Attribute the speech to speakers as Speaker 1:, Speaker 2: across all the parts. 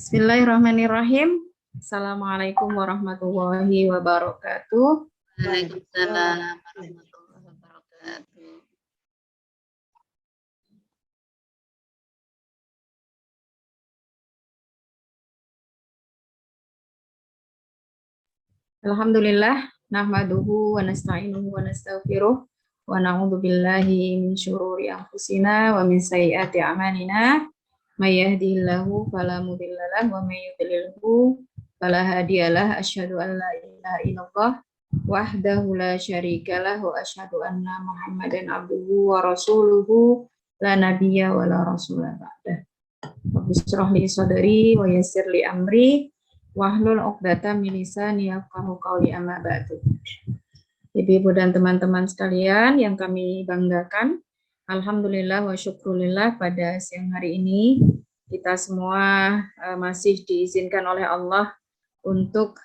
Speaker 1: Bismillahirrahmanirrahim. Assalamualaikum warahmatullahi wabarakatuh.
Speaker 2: Waalaikumsalam warahmatullahi wabarakatuh.
Speaker 1: Alhamdulillah, nahmaduhu wa nasta'inuhu wa nastaghfiruh wa na'udzu billahi min syururi anfusina wa min sayyiati a'malina. May yahdihillahu fala mudhillalah wa may yudlilhu fala hadiyalah. Asyhadu an la ilaha illallah wahdahu la syarikalah wa asyhadu anna Muhammadan abduhu wa rasuluhu la nabiyya wa la rasula ba'dah. Rabbi shrah li sadri wa yassir li amri wahlul 'uqdatam min lisani yafqahu qawli, amma ba'du. Ibu-ibu dan teman-teman sekalian yang kami banggakan, alhamdulillah wa syukrulillah, pada siang hari ini kita semua masih diizinkan oleh Allah untuk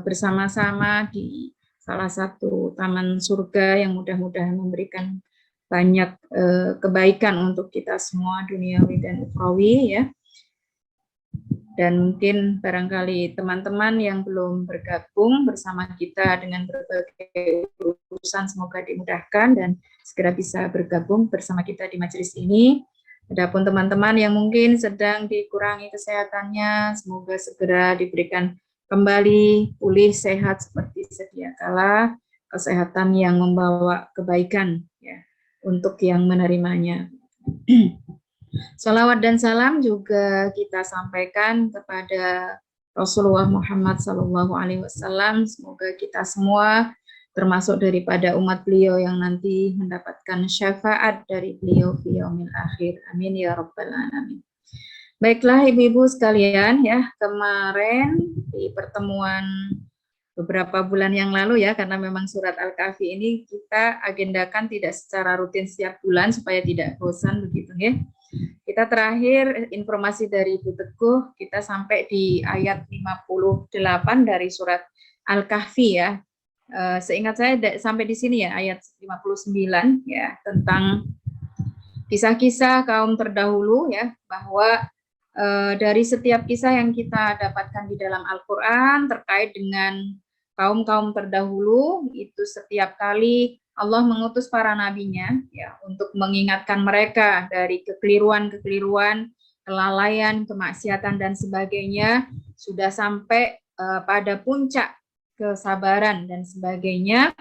Speaker 1: bersama-sama di salah satu taman surga yang mudah-mudahan memberikan banyak kebaikan untuk kita semua, duniawi dan ukhrawi, ya. Dan mungkin barangkali teman-teman yang belum bergabung bersama kita dengan berbagai urusan, semoga dimudahkan dan segera bisa bergabung bersama kita di majelis ini. Adapun teman-teman yang mungkin sedang dikurangi kesehatannya, semoga segera diberikan kembali pulih sehat seperti sedia kala, kesehatan yang membawa kebaikan, ya, untuk yang menerimanya. Salawat dan salam juga kita sampaikan kepada Rasulullah Muhammad SAW. Semoga kita semua termasuk daripada umat beliau yang nanti mendapatkan syafaat dari beliau fi yaumil akhir. Amin ya rabbal alamin. Baiklah ibu-ibu sekalian, ya, kemarin di pertemuan beberapa bulan yang lalu, ya, karena memang surat Al-Kahfi ini kita agendakan tidak secara rutin setiap bulan supaya tidak bosan begitu, ya. Kita terakhir informasi dari Ibu Teguh, kita sampai di ayat 58 dari surat Al-Kahfi, ya. Seingat saya sampai di sini, ya, ayat 59, ya, tentang kisah-kisah kaum terdahulu, ya, bahwa dari setiap kisah yang kita dapatkan di dalam Al-Qur'an terkait dengan kaum-kaum terdahulu, itu setiap kali Allah mengutus para nabinya, ya, untuk mengingatkan mereka dari kekeliruan-kekeliruan, kelalaian, kemaksiatan dan sebagainya, sudah sampai pada puncak kesabaran dan sebagainya.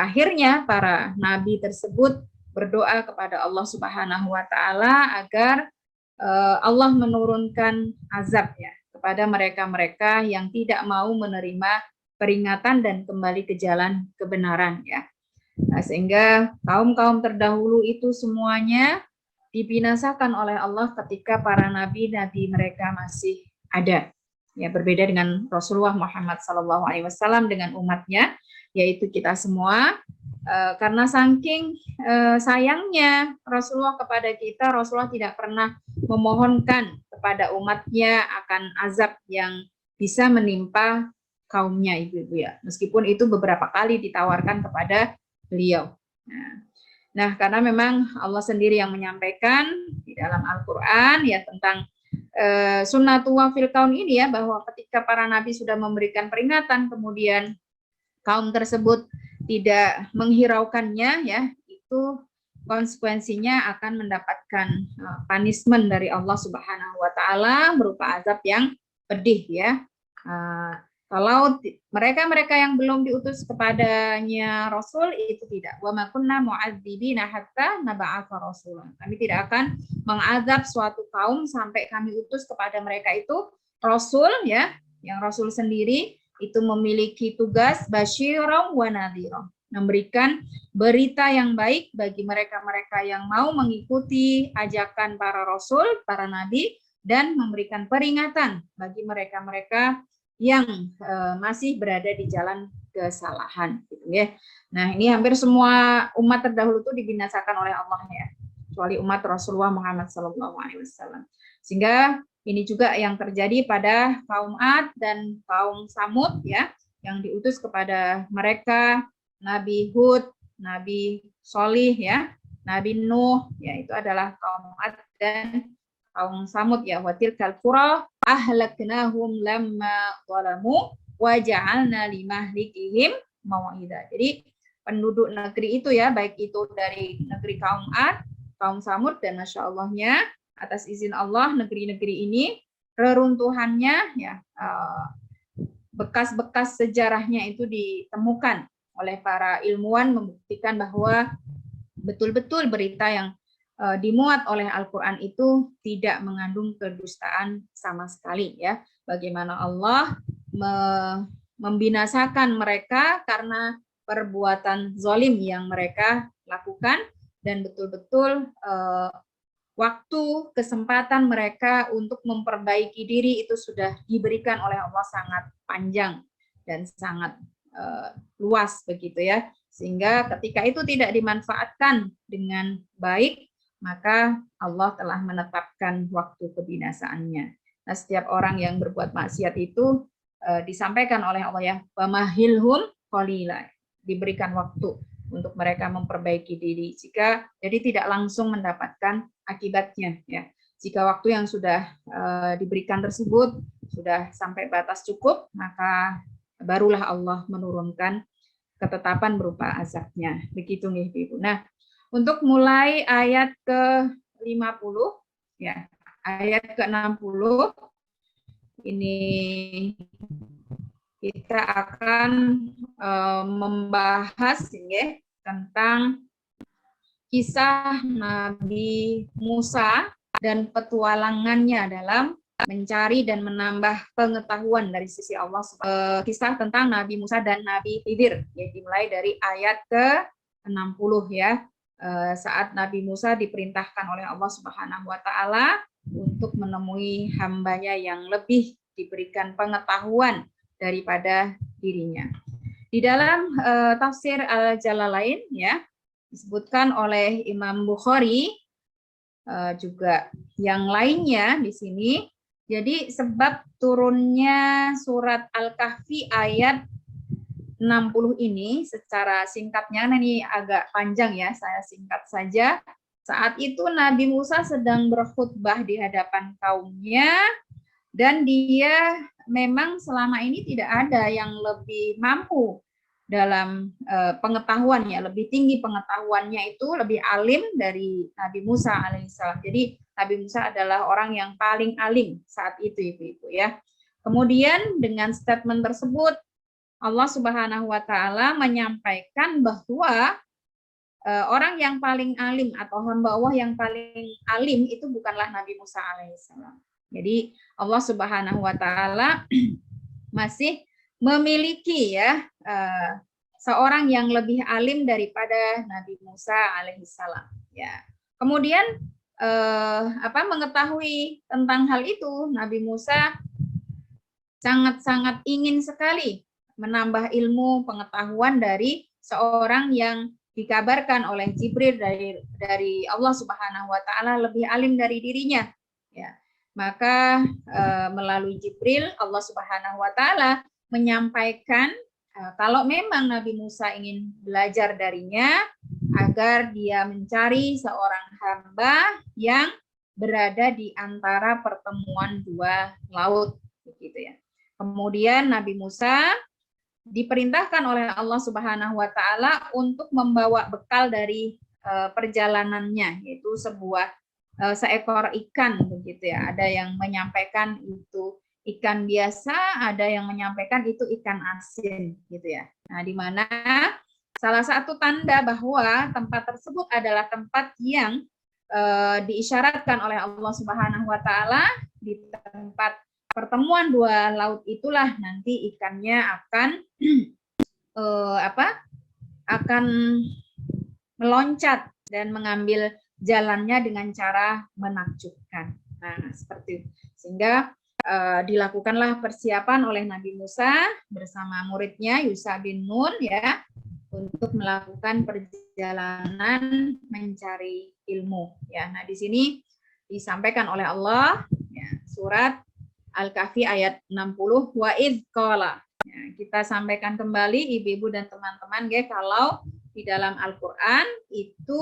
Speaker 1: Akhirnya para nabi tersebut berdoa kepada Allah Subhanahu wa taala agar Allah menurunkan azab, ya, kepada mereka-mereka yang tidak mau menerima peringatan dan kembali ke jalan kebenaran, ya. Nah, sehingga kaum-kaum terdahulu itu semuanya dibinasakan oleh Allah ketika para nabi-nabi mereka masih ada. Ya, berbeda dengan Rasulullah Muhammad SAW dengan umatnya, yaitu kita semua. Karena saking sayangnya Rasulullah kepada kita, Rasulullah tidak pernah memohonkan kepada umatnya akan azab yang bisa menimpa kaumnya, ibu-ibu, ya. Meskipun itu beberapa kali ditawarkan kepada beliau. Nah, karena memang Allah sendiri yang menyampaikan di dalam Al-Qur'an, ya, tentang sunnatullah fil kaun ini, ya, bahwa ketika para nabi sudah memberikan peringatan kemudian kaum tersebut tidak menghiraukannya, ya, itu konsekuensinya akan mendapatkan punishment dari Allah Subhanahu wa taala berupa azab yang pedih, ya. Kalau mereka-mereka yang belum diutus kepadanya Rasul itu tidak. Wa ma kunna mu'adzibina hatta nab'atsa rasulan. Kami tidak akan mengazab suatu kaum sampai kami utus kepada mereka itu Rasul, ya, yang Rasul sendiri itu memiliki tugas basyiran wa nadhira, memberikan berita yang baik bagi mereka-mereka yang mau mengikuti ajakan para Rasul, para Nabi, dan memberikan peringatan bagi mereka-mereka yang masih berada di jalan kesalahan, gitu, ya. Nah, ini hampir semua umat terdahulu itu dibinasakan oleh Allah, ya, kecuali umat Rasulullah Muhammad SAW. Sehingga ini juga yang terjadi pada kaum Ad dan kaum Samud, ya, yang diutus kepada mereka Nabi Hud, Nabi Sholih, ya, Nabi Nuh, ya, itu adalah kaum Ad dan kaum Samud ya, wa tilkal qura ahlaknahum lamma zalamu wa ja'alna limahlikihim mau'ida. Jadi penduduk negeri itu ya, baik itu dari negeri kaum Ad, kaum Samud, dan Masya Allahnya atas izin Allah negeri-negeri ini reruntuhannya ya, bekas-bekas sejarahnya itu ditemukan oleh para ilmuwan, membuktikan bahwa betul-betul berita yang dimuat oleh Al-Quran itu tidak mengandung kedustaan sama sekali ya. Bagaimana Allah membinasakan mereka karena perbuatan zalim yang mereka lakukan, dan betul-betul waktu kesempatan mereka untuk memperbaiki diri itu sudah diberikan oleh Allah sangat panjang dan sangat luas begitu ya, sehingga ketika itu tidak dimanfaatkan dengan baik, maka Allah telah menetapkan waktu kebinasaannya. Nah, setiap orang yang berbuat maksiat itu disampaikan oleh Allah ya, pamahilhum qalila, diberikan waktu untuk mereka memperbaiki diri, jadi tidak langsung mendapatkan akibatnya ya. Jika waktu yang sudah diberikan tersebut sudah sampai batas cukup, maka barulah Allah menurunkan ketetapan berupa azabnya. Begitu nih Ibu. Nah, untuk mulai ayat ke-50 ya, ayat ke-60 ini kita akan membahas ya, tentang kisah Nabi Musa dan petualangannya dalam mencari dan menambah pengetahuan dari sisi Allah. Kisah tentang Nabi Musa dan Nabi Khidir, ya, dimulai dari ayat ke-60 ya. Saat Nabi Musa diperintahkan oleh Allah Subhanahu wa taala untuk menemui hambanya yang lebih diberikan pengetahuan daripada dirinya. Di dalam tafsir Al-Jalalain ya, disebutkan oleh Imam Bukhari, juga yang lainnya di sini. Jadi sebab turunnya surat Al-Kahfi ayat 60 ini secara singkatnya, nah ini agak panjang ya, saya singkat saja. Saat itu Nabi Musa sedang berkhutbah di hadapan kaumnya, dan dia memang selama ini tidak ada yang lebih mampu dalam pengetahuannya, lebih tinggi pengetahuannya, itu lebih alim dari Nabi Musa alaihissalam. Jadi Nabi Musa adalah orang yang paling alim saat itu, ibu-ibu ya. Kemudian dengan statement tersebut Allah Subhanahu wa taala menyampaikan bahwa orang yang paling alim atau hamba Allah yang paling alim itu bukanlah Nabi Musa alaihissalam. Jadi Allah Subhanahu wa taala masih memiliki ya seorang yang lebih alim daripada Nabi Musa alaihissalam ya. Kemudian mengetahui tentang hal itu, Nabi Musa sangat-sangat ingin sekali menambah ilmu pengetahuan dari seorang yang dikabarkan oleh Jibril dari Allah Subhanahu wa taala lebih alim dari dirinya ya. Maka melalui Jibril Allah Subhanahu wa taala menyampaikan kalau memang Nabi Musa ingin belajar darinya, agar dia mencari seorang hamba yang berada di antara pertemuan dua laut, begitu ya. Kemudian Nabi Musa diperintahkan oleh Allah Subhanahu wa taala untuk membawa bekal dari perjalanannya, yaitu seekor ikan, begitu ya. Ada yang menyampaikan itu ikan biasa, ada yang menyampaikan itu ikan asin, gitu ya. Nah, di mana salah satu tanda bahwa tempat tersebut adalah tempat yang diisyaratkan oleh Allah Subhanahu wa taala, di tempat pertemuan dua laut itulah nanti ikannya akan meloncat dan mengambil jalannya dengan cara menakjubkan. Nah, seperti itu. Sehingga dilakukanlah persiapan oleh Nabi Musa bersama muridnya Yusha bin Nun ya, untuk melakukan perjalanan mencari ilmu ya. Nah, di sini disampaikan oleh Allah ya, surat Al-Kahfi ayat 60, wa idz qala. Ya, kita sampaikan kembali ibu-ibu dan teman-teman ya, kalau di dalam Al-Qur'an itu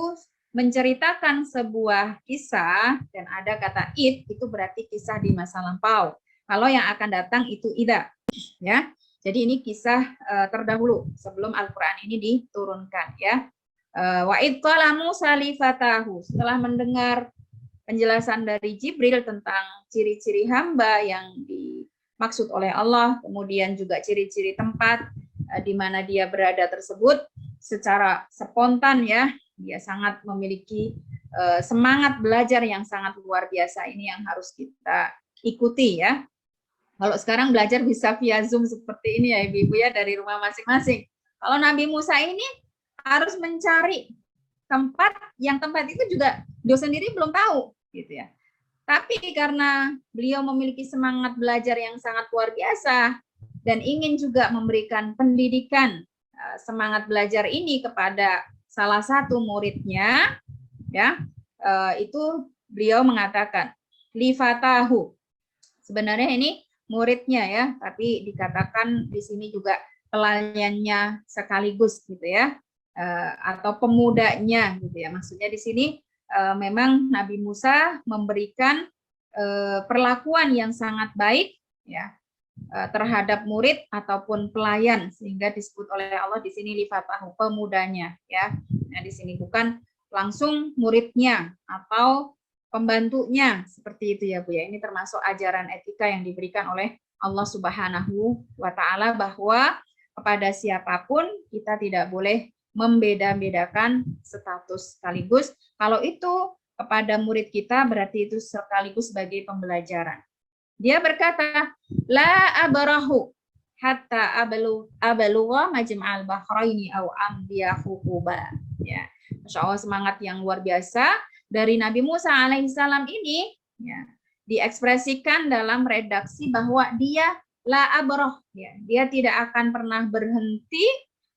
Speaker 1: menceritakan sebuah kisah dan ada kata id, itu berarti kisah di masa lampau. Kalau yang akan datang itu ida, ya. Jadi ini kisah terdahulu sebelum Al-Qur'an ini diturunkan, ya. Wa id qala Musa li fatahu, setelah mendengar penjelasan dari Jibril tentang ciri-ciri hamba yang dimaksud oleh Allah, kemudian juga ciri-ciri tempat di mana dia berada tersebut, secara spontan ya, dia sangat memiliki semangat belajar yang sangat luar biasa. Ini yang harus kita ikuti ya. Kalau sekarang belajar bisa via Zoom seperti ini ya Ibu-ibu ya, dari rumah masing-masing. Kalau Nabi Musa ini harus mencari tempat yang tempat itu juga dia sendiri belum tahu gitu ya. Tapi karena beliau memiliki semangat belajar yang sangat luar biasa dan ingin juga memberikan pendidikan semangat belajar ini kepada salah satu muridnya, ya, itu beliau mengatakan li fatahu. Sebenarnya ini muridnya ya, tapi dikatakan di sini juga pelayannya sekaligus gitu ya, atau pemudanya gitu ya. Maksudnya di sini memang Nabi Musa memberikan perlakuan yang sangat baik ya terhadap murid ataupun pelayan, sehingga disebut oleh Allah di sini lifatahu, pemudanya ya. Nah, di sini bukan langsung muridnya atau pembantunya seperti itu ya Bu ya. Ini termasuk ajaran etika yang diberikan oleh Allah Subhanahu wa taala, bahwa kepada siapapun kita tidak boleh membeda-bedakan status sekaligus. Kalau itu kepada murid kita berarti itu sekaligus sebagai pembelajaran. Dia berkata, la abarahu hatta abalugha majma'al bahraini au amdiya hukuba. Ya, Masya Allah, semangat yang luar biasa dari Nabi Musa alaihissalam ini ya, diekspresikan dalam redaksi bahwa dia la abrah, ya, dia tidak akan pernah berhenti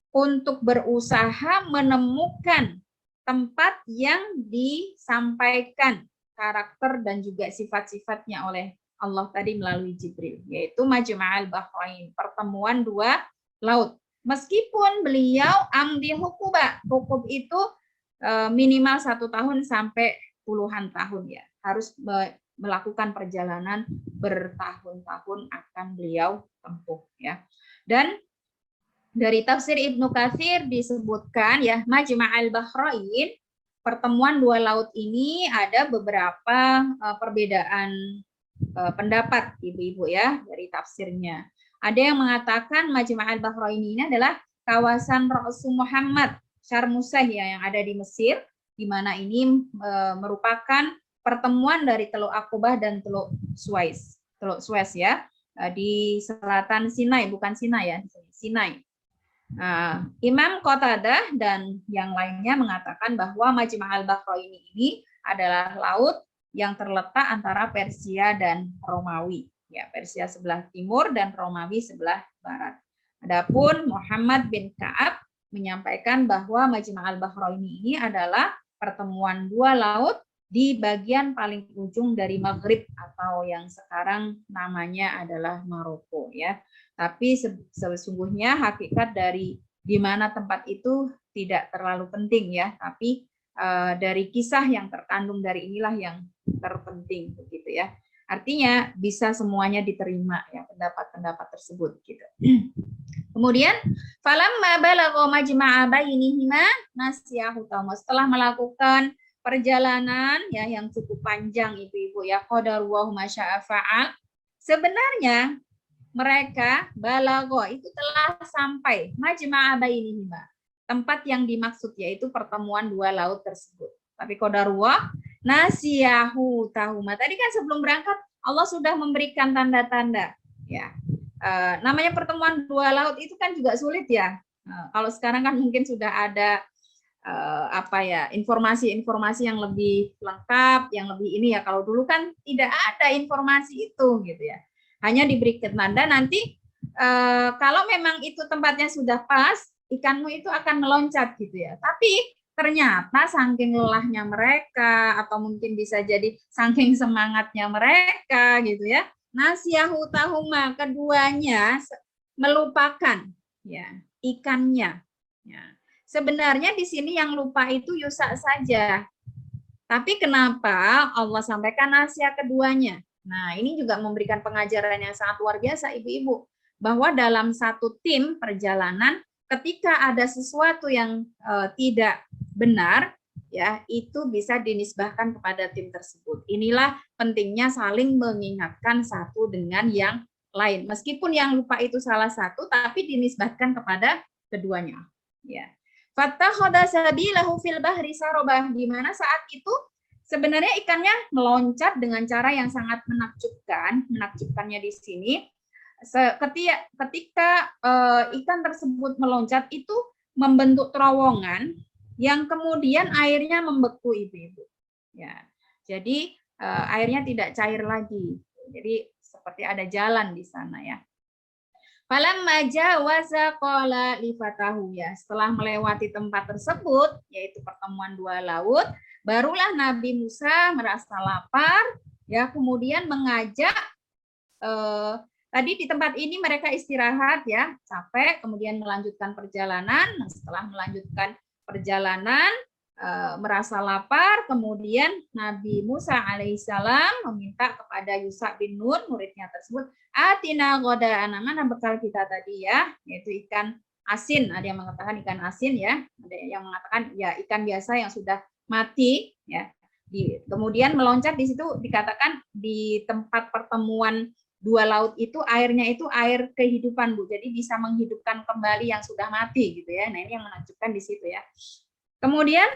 Speaker 1: untuk berusaha menemukan tempat yang disampaikan karakter dan juga sifat-sifatnya oleh Allah tadi melalui Jibril, yaitu Majma'al Bahrain, pertemuan dua laut. Meskipun beliau amdi hukuba, hukub itu minimal 1 tahun sampai puluhan tahun ya, harus melakukan perjalanan bertahun-tahun akan beliau tempuh ya. Dan dari tafsir Ibnu Katsir disebutkan ya, Majma'al Bahrain, pertemuan dua laut ini ada beberapa perbedaan pendapat Ibu-ibu ya dari tafsirnya. Ada yang mengatakan Majma'al Bahrain ini adalah kawasan Ra'su Muhammad Syarmusah ya, yang ada di Mesir, di mana ini merupakan pertemuan dari Teluk Aqabah dan Teluk Suez. Teluk Suez ya, di selatan Sinai, bukan Sinai ya, Sinai. Imam Qatadah dan yang lainnya mengatakan bahwa Majma'al Bahrain ini adalah laut yang terletak antara Persia dan Romawi. Ya, Persia sebelah timur dan Romawi sebelah barat. Adapun Muhammad bin Ka'ab menyampaikan bahwa Majma'al Bahrain ini adalah pertemuan dua laut di bagian paling ujung dari Maghrib atau yang sekarang namanya adalah Maroko ya. Tapi sesungguhnya hakikat dari di mana tempat itu tidak terlalu penting ya, tapi dari kisah yang terkandung dari inilah yang terpenting begitu ya. Artinya bisa semuanya diterima ya pendapat-pendapat tersebut gitu. Kemudian falamma balagha majma'a bainihima nasiyahu tauma, setelah melakukan perjalanan ya yang cukup panjang Ibu-ibu ya, qadarullahu masya'a fa'al, sebenarnya mereka balagha itu telah sampai majma'a bainihima, tempat yang dimaksud yaitu pertemuan dua laut tersebut. Tapi qadarullah nasiyahu tahuma, tadi kan sebelum berangkat Allah sudah memberikan tanda-tanda ya. Namanya pertemuan dua laut itu kan juga sulit ya. Kalau sekarang kan mungkin sudah ada informasi-informasi yang lebih lengkap, yang lebih ini ya. Kalau dulu kan tidak ada informasi itu gitu ya. Hanya diberikan tanda nanti kalau memang itu tempatnya sudah pas, ikanmu itu akan meloncat gitu ya. Tapi ternyata saking lelahnya mereka atau mungkin bisa jadi saking semangatnya mereka gitu ya, nasiyahu tahuma, keduanya melupakan ya ikannya ya, sebenarnya di sini yang lupa itu Yusa saja. Tapi kenapa Allah sampaikan Asya keduanya? Nah, ini juga memberikan pengajaran yang sangat luar biasa, ibu-ibu, bahwa dalam satu tim perjalanan, ketika ada sesuatu yang tidak benar, ya itu bisa dinisbahkan kepada tim tersebut. Inilah pentingnya saling mengingatkan satu dengan yang lain. Meskipun yang lupa itu salah satu, tapi dinisbahkan kepada keduanya. Ya. Fattakhadha sabilahu fil bahri sarobah, di mana saat itu sebenarnya ikannya meloncat dengan cara yang sangat menakjubkan. Menakjubkannya di sini, ketika ikan tersebut meloncat itu membentuk terowongan yang kemudian airnya membeku, ibu-ibu. Ya, jadi airnya tidak cair lagi. Jadi seperti ada jalan di sana ya. Falamma jawaza qala li fatahu, ya. Setelah melewati tempat tersebut, yaitu pertemuan dua laut, barulah Nabi Musa merasa lapar, ya, kemudian mengajak tadi di tempat ini mereka istirahat, ya, capek, kemudian melanjutkan perjalanan. Nah, setelah melanjutkan perjalanan, merasa lapar, kemudian Nabi Musa alaihissalam meminta kepada Yusha bin Nun, muridnya tersebut, atina goda'ana, mana bekal kita tadi ya, yaitu ikan asin. Ada yang mengatakan ikan asin ya, ada yang mengatakan ya ikan biasa yang sudah mati ya. Kemudian meloncat di situ dikatakan di tempat pertemuan dua laut itu airnya itu air kehidupan, Bu. Jadi bisa menghidupkan kembali yang sudah mati gitu ya. Nah, ini yang menakjubkan di situ ya. Kemudian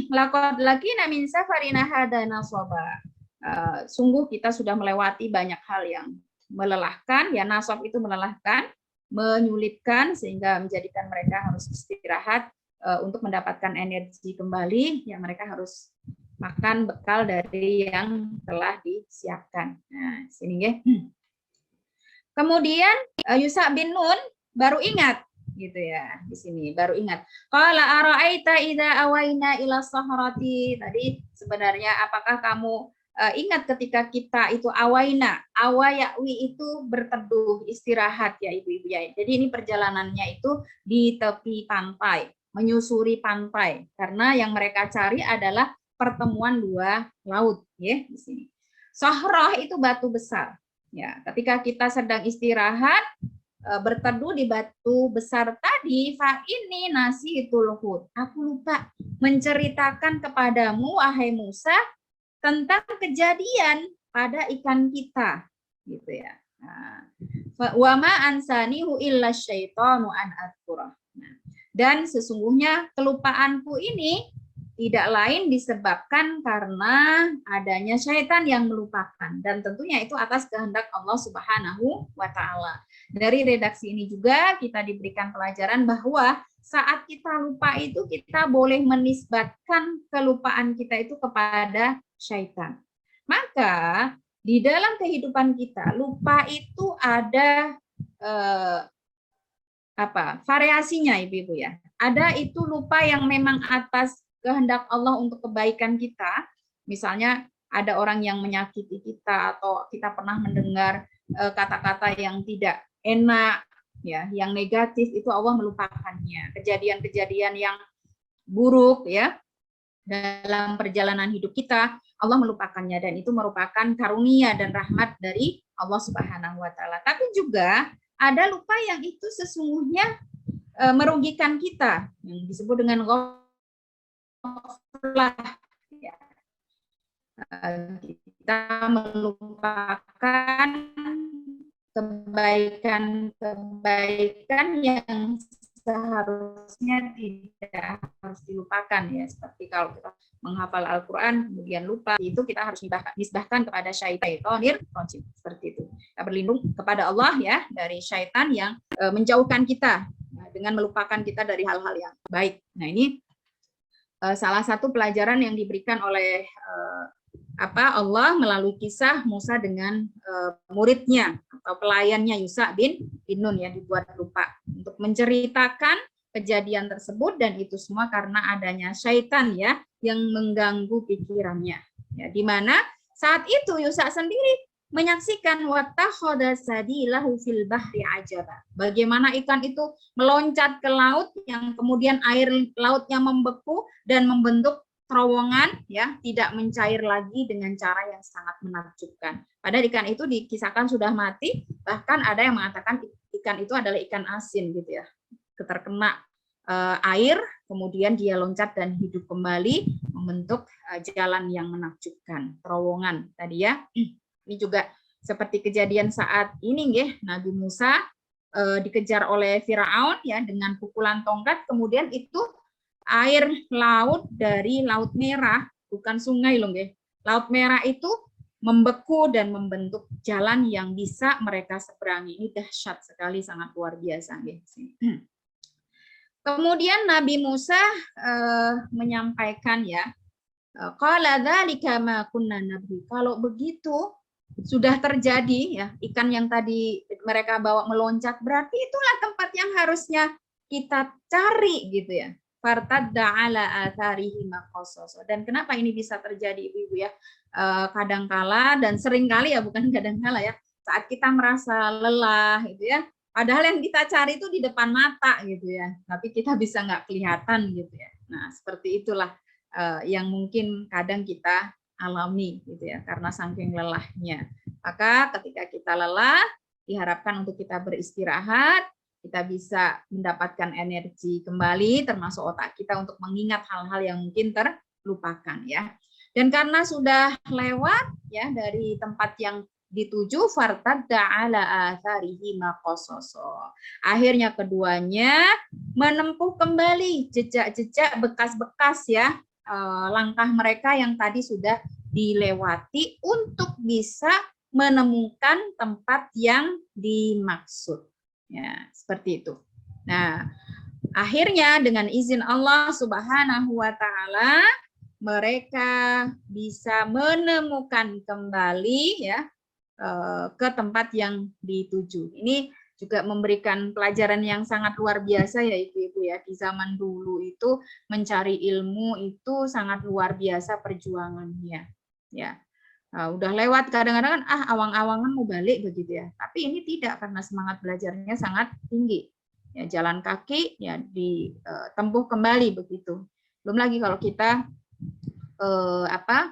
Speaker 1: laqad laqina min safarina hada nasaba. Sungguh kita sudah melewati banyak hal yang melelahkan, ya, nasab itu melelahkan, menyulitkan sehingga menjadikan mereka harus istirahat untuk mendapatkan energi kembali, ya mereka harus makan bekal dari yang telah disiapkan. Nah, sini ya. Kemudian Yusha bin Nun baru ingat gitu ya, di sini baru ingat. Qala ara'aita idza awaina ila sahrati. Tadi sebenarnya apakah kamu ingat ketika kita itu awaina, awayawi itu berteduh, istirahat ya ibu-ibu ya. Jadi ini perjalanannya itu di tepi pantai, menyusuri pantai, karena yang mereka cari adalah pertemuan dua laut ya di sini. Sahrah itu batu besar. Ya, ketika kita sedang istirahat berteduh di batu besar tadi, fa ini nasi itu luhut. Aku lupa menceritakan kepadamu wahai Musa tentang kejadian pada ikan kita, gitu ya. Wa ma ansanihu illa syaitanu an adzkurah. Dan sesungguhnya kelupaanku ini tidak lain disebabkan karena adanya syaitan yang melupakan, dan tentunya itu atas kehendak Allah Subhanahu wa taala. Dari redaksi ini juga kita diberikan pelajaran bahwa saat kita lupa itu kita boleh menisbatkan kelupaan kita itu kepada syaitan. Maka di dalam kehidupan kita lupa itu ada variasinya ibu-ibu ya. Ada itu lupa yang memang atas kehendak Allah untuk kebaikan kita, misalnya ada orang yang menyakiti kita atau kita pernah mendengar kata-kata yang tidak enak, ya, yang negatif, itu Allah melupakannya. Kejadian-kejadian yang buruk ya dalam perjalanan hidup kita, Allah melupakannya, dan itu merupakan karunia dan rahmat dari Allah Subhanahu wa taala. Tapi juga ada lupa yang itu sesungguhnya merugikan kita, yang disebut dengan ya. Kita melupakan kebaikan-kebaikan yang seharusnya tidak harus dilupakan ya, seperti kalau kita menghafal Al-Quran kemudian lupa, itu kita harus nisbahkan kepada syaitanir rajim, seperti itu. Kita berlindung kepada Allah ya dari syaitan yang menjauhkan kita dengan melupakan kita dari hal-hal yang baik. Nah, ini salah satu pelajaran yang diberikan oleh Allah melalui kisah Musa dengan muridnya atau pelayannya Yusha bin Nun yang dibuat lupa untuk menceritakan kejadian tersebut, dan itu semua karena adanya syaitan ya yang mengganggu pikirannya. Ya, di mana saat itu Yusha sendiri menyaksikan wattakhadha sabilahu fil bahri ajaba. Bagaimana ikan itu meloncat ke laut yang kemudian air lautnya membeku dan membentuk terowongan, ya, tidak mencair lagi dengan cara yang sangat menakjubkan. Padahal ikan itu dikisahkan sudah mati, bahkan ada yang mengatakan ikan itu adalah ikan asin gitu ya. Terkena air, kemudian dia loncat dan hidup kembali membentuk jalan yang menakjubkan, terowongan tadi ya. Ini juga seperti kejadian saat ini nggih, Nabi Musa dikejar oleh Firaun ya dengan pukulan tongkat, kemudian itu air laut dari Laut Merah, bukan sungai loh nggih. Laut Merah itu membeku dan membentuk jalan yang bisa mereka seberangi. Ini dahsyat sekali, sangat luar biasa nggih. Kemudian Nabi Musa menyampaikan ya, qala dzalika ma kunna nabghi. Kalau begitu sudah terjadi ya, ikan yang tadi mereka bawa meloncat, berarti itulah tempat yang harusnya kita cari gitu ya. Fartadda ala atharihi maqassas. Dan kenapa ini bisa terjadi Ibu-ibu ya? Kadangkala dan seringkali ya, bukan kadangkala ya, saat kita merasa lelah gitu ya, padahal yang kita cari itu di depan mata gitu ya, tapi kita bisa nggak kelihatan gitu ya. Nah, seperti itulah yang mungkin kadang kita alami gitu ya, karena saking lelahnya. Maka ketika kita lelah, diharapkan untuk kita beristirahat, kita bisa mendapatkan energi kembali, termasuk otak kita untuk mengingat hal-hal yang mungkin terlupakan ya. Dan karena sudah lewat ya dari tempat yang dituju, fartadda ala atharihi maqassas. Akhirnya keduanya menempuh kembali jejak-jejak bekas-bekas ya, langkah mereka yang tadi sudah dilewati untuk bisa menemukan tempat yang dimaksud. Ya, seperti itu. Nah, akhirnya dengan izin Allah Subhanahu wa taala mereka bisa menemukan kembali ya ke tempat yang dituju. Ini juga memberikan pelajaran yang sangat luar biasa ya Ibu-ibu ya. Di zaman dulu itu mencari ilmu itu sangat luar biasa perjuangannya. Ya. Nah, udah lewat kadang-kadang kan awang-awangan mau balik begitu ya. Tapi ini tidak, karena semangat belajarnya sangat tinggi. Ya, jalan kaki ya ditempuh kembali begitu. Belum lagi kalau kita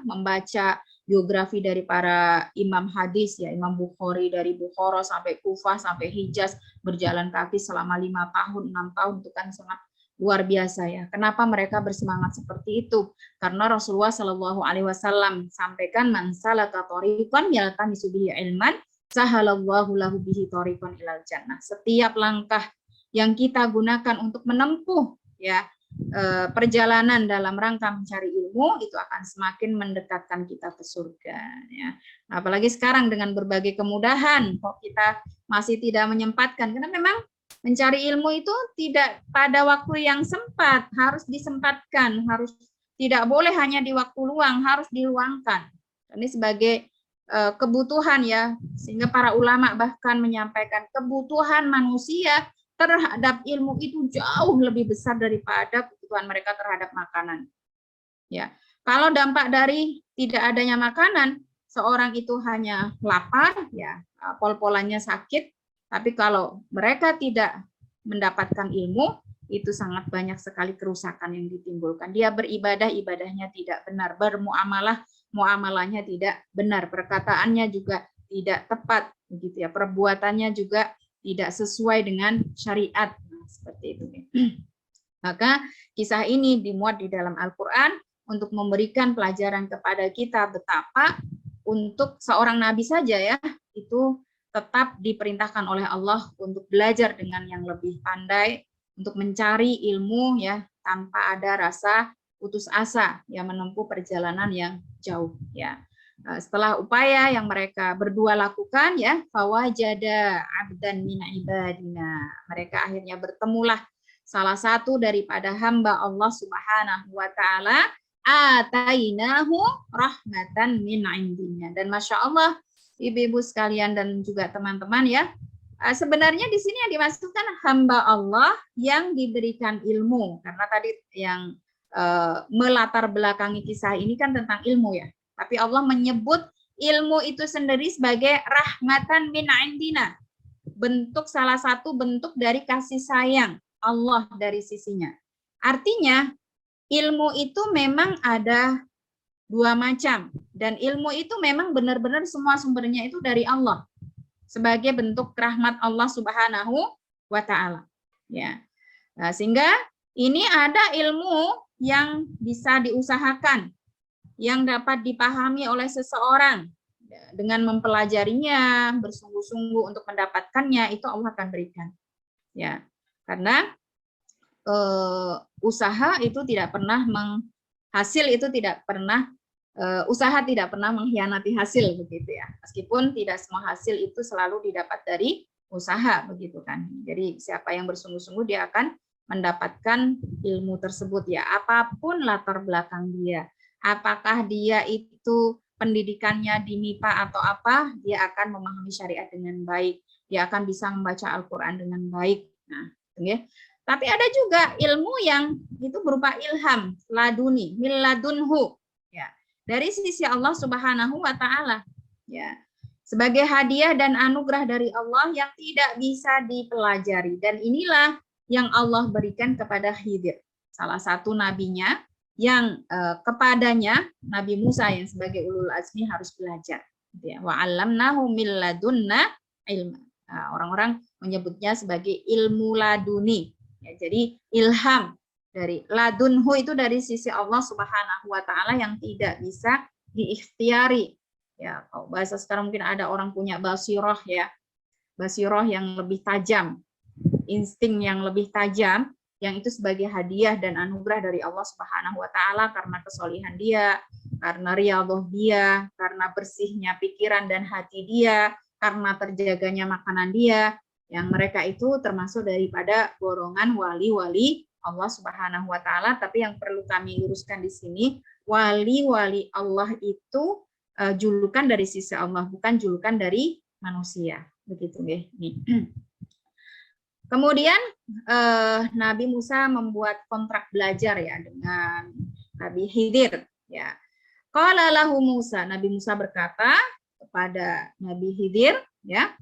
Speaker 1: membaca biografi dari para imam hadis ya, Imam Bukhari dari Bukhara sampai Kufah sampai Hijaz, berjalan kaki selama 5 tahun 6 tahun, itu kan sangat luar biasa ya. Kenapa mereka bersemangat seperti itu? Karena Rasulullah Shallallahu Alaihi Wasallam sampaikan, man salaka thoriqan yaltamisu bihi ilman sahalallahu lahu bihi thoriqan ilal jannah. Setiap langkah yang kita gunakan untuk menempuh ya perjalanan dalam rangka mencari ilmu itu akan semakin mendekatkan kita ke surga ya. Apalagi sekarang dengan berbagai kemudahan kok kita masih tidak menyempatkan, karena memang mencari ilmu itu tidak pada waktu yang sempat, harus disempatkan, harus tidak boleh hanya di waktu luang, harus diluangkan. Ini sebagai kebutuhan ya, sehingga para ulama bahkan menyampaikan kebutuhan manusia terhadap ilmu itu jauh lebih besar daripada kebutuhan mereka terhadap makanan. Ya, kalau dampak dari tidak adanya makanan, seorang itu hanya lapar, ya, pol-polannya sakit. Tapi kalau mereka tidak mendapatkan ilmu, itu sangat banyak sekali kerusakan yang ditimbulkan. Dia beribadah, ibadahnya tidak benar, bermuamalah, muamalahnya tidak benar, perkataannya juga tidak tepat, begitu ya. Perbuatannya juga tidak sesuai dengan syariat. Nah, seperti itu. Maka kisah ini dimuat di dalam Al-Quran untuk memberikan pelajaran kepada kita betapa untuk seorang nabi saja ya, itu tetap diperintahkan oleh Allah untuk belajar dengan yang lebih pandai, untuk mencari ilmu ya tanpa ada rasa putus asa, ya, menempuh perjalanan yang jauh ya. Setelah upaya yang mereka berdua lakukan ya, fawajada abdan min ibadina, mereka akhirnya bertemulah salah satu daripada hamba Allah Subhanahu wa taala, atainahu rahmatan min indina. Dan Masya Allah Ibu-ibu sekalian dan juga teman-teman ya, sebenarnya di sini yang dimaksudkan hamba Allah yang diberikan ilmu, karena tadi yang melatar belakangi kisah ini kan tentang ilmu ya, tapi Allah menyebut ilmu itu sendiri sebagai rahmatan min indina, salah satu bentuk dari kasih sayang Allah dari sisinya. Artinya ilmu itu memang ada dua macam, dan ilmu itu memang benar-benar semua sumbernya itu dari Allah sebagai bentuk rahmat Allah Subhanahu wa taala. Ya. Nah, sehingga ini ada ilmu yang bisa diusahakan, yang dapat dipahami oleh seseorang dengan mempelajarinya, bersungguh-sungguh untuk mendapatkannya, itu Allah akan berikan. Ya. Karena usaha itu tidak pernah hasil itu tidak pernah usaha tidak pernah mengkhianati hasil, begitu ya. Meskipun tidak semua hasil itu selalu didapat dari usaha, begitu kan. Jadi siapa yang bersungguh-sungguh dia akan mendapatkan ilmu tersebut, ya, apapun latar belakang dia. Apakah dia itu pendidikannya di MIPA atau apa, dia akan memahami syariat dengan baik, dia akan bisa membaca Al-Qur'an dengan baik. Nah, ya. Tapi ada juga ilmu yang itu berupa ilham, laduni, miladunhu, ya, dari sisi Allah Subhanahu wa taala, ya. Sebagai hadiah dan anugerah dari Allah yang tidak bisa dipelajari, dan inilah yang Allah berikan kepada Khidir, salah satu nabinya yang kepadanya Nabi Musa yang sebagai ulul azmi harus belajar, ya. Wa 'allamnahu min ladunna ilma. Nah, orang-orang menyebutnya sebagai ilmu laduni. Ya, jadi ilham dari ladunhu itu dari sisi Allah Subhanahu wa taala yang tidak bisa diikhtiari. Ya, kalau bahasa sekarang mungkin ada orang punya basiroh, ya. Basiroh yang lebih tajam, insting yang lebih tajam, yang itu sebagai hadiah dan anugerah dari Allah Subhanahu wa taala karena kesolihan dia, karena riyadhah dia, karena bersihnya pikiran dan hati dia, karena terjaganya makanan dia. Yang mereka itu termasuk daripada golongan wali-wali Allah Subhanahu wa taala. Tapi yang perlu kami luruskan di sini, wali-wali Allah itu julukan dari sisi Allah, bukan julukan dari manusia, begitu nggih. Kemudian Nabi Musa membuat kontrak belajar, ya, dengan Nabi Khidir, ya. Qala lahu Musa, Nabi Musa berkata kepada Nabi Khidir, ya,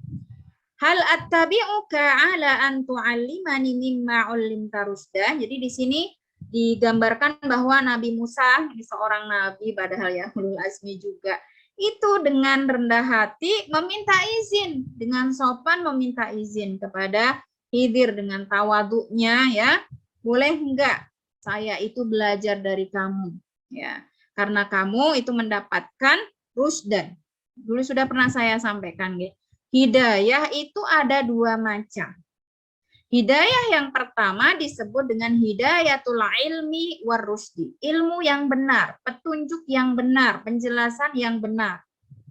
Speaker 1: hal attabi'uka ala an tu'allimani mimma 'ullimta rusda. Jadi di sini digambarkan bahwa Nabi Musa, ini seorang nabi padahal, ya, ulul azmi juga, itu dengan rendah hati meminta izin, dengan sopan meminta izin kepada Khidir dengan tawaduknya, ya. Boleh enggak saya itu belajar dari kamu, ya. Karena kamu itu mendapatkan rusdan. Dulu sudah pernah saya sampaikan, ya. Hidayah itu ada dua macam. Hidayah yang pertama disebut dengan hidayatul ilmi war rusdi, ilmu yang benar, petunjuk yang benar, penjelasan yang benar,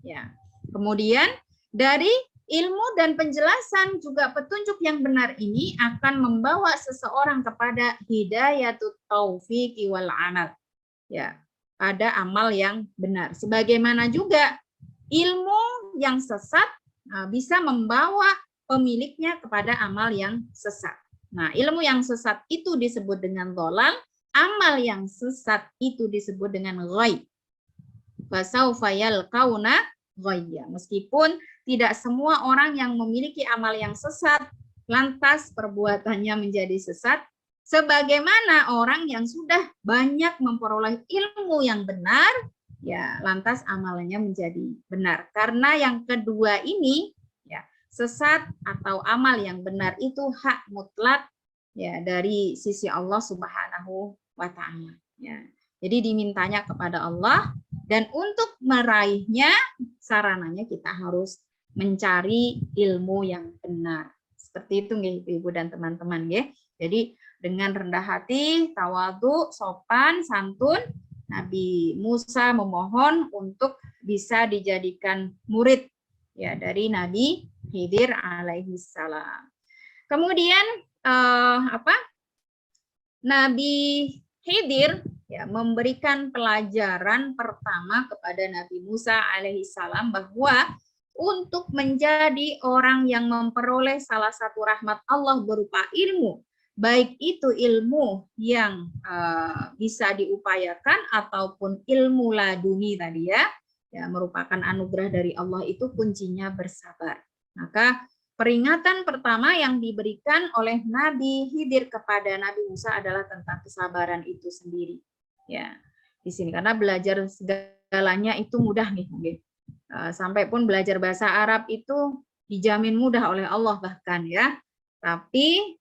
Speaker 1: ya. Kemudian dari ilmu dan penjelasan juga petunjuk yang benar ini akan membawa seseorang kepada hidayatut taufiqi wal amal, ya, pada amal yang benar. Sebagaimana juga ilmu yang sesat bisa membawa pemiliknya kepada amal yang sesat. Nah, ilmu yang sesat itu disebut dengan dhalal, amal yang sesat itu disebut dengan ghay. Fasaufa yalqauna ghayya. Meskipun tidak semua orang yang memiliki amal yang sesat lantas perbuatannya menjadi sesat, sebagaimana orang yang sudah banyak memperoleh ilmu yang benar, ya, lantas amalannya menjadi benar. Karena yang kedua ini, ya, sesat atau amal yang benar itu hak mutlak, ya, dari sisi Allah Subhanahu wa taala, ya. Jadi dimintanya kepada Allah, dan untuk meraihnya sarananya kita harus mencari ilmu yang benar. Seperti itu nggih Ibu dan teman-teman, nggih. Jadi dengan rendah hati, tawadhu, sopan, santun, Nabi Musa memohon untuk bisa dijadikan murid, ya, dari Nabi Khidir alaihi salam. Kemudian Nabi Khidir, ya, memberikan pelajaran pertama kepada Nabi Musa alaihi salam bahwa untuk menjadi orang yang memperoleh salah satu rahmat Allah berupa ilmu, baik itu ilmu yang bisa diupayakan ataupun ilmu laduni tadi, ya, ya merupakan anugerah dari Allah itu kuncinya bersabar. Maka peringatan pertama yang diberikan oleh Nabi Khidir kepada Nabi Musa adalah tentang kesabaran itu sendiri. Ya, di sini karena belajar segalanya itu mudah nih, mungkin. Sampai pun belajar bahasa Arab itu dijamin mudah oleh Allah bahkan ya. Tapi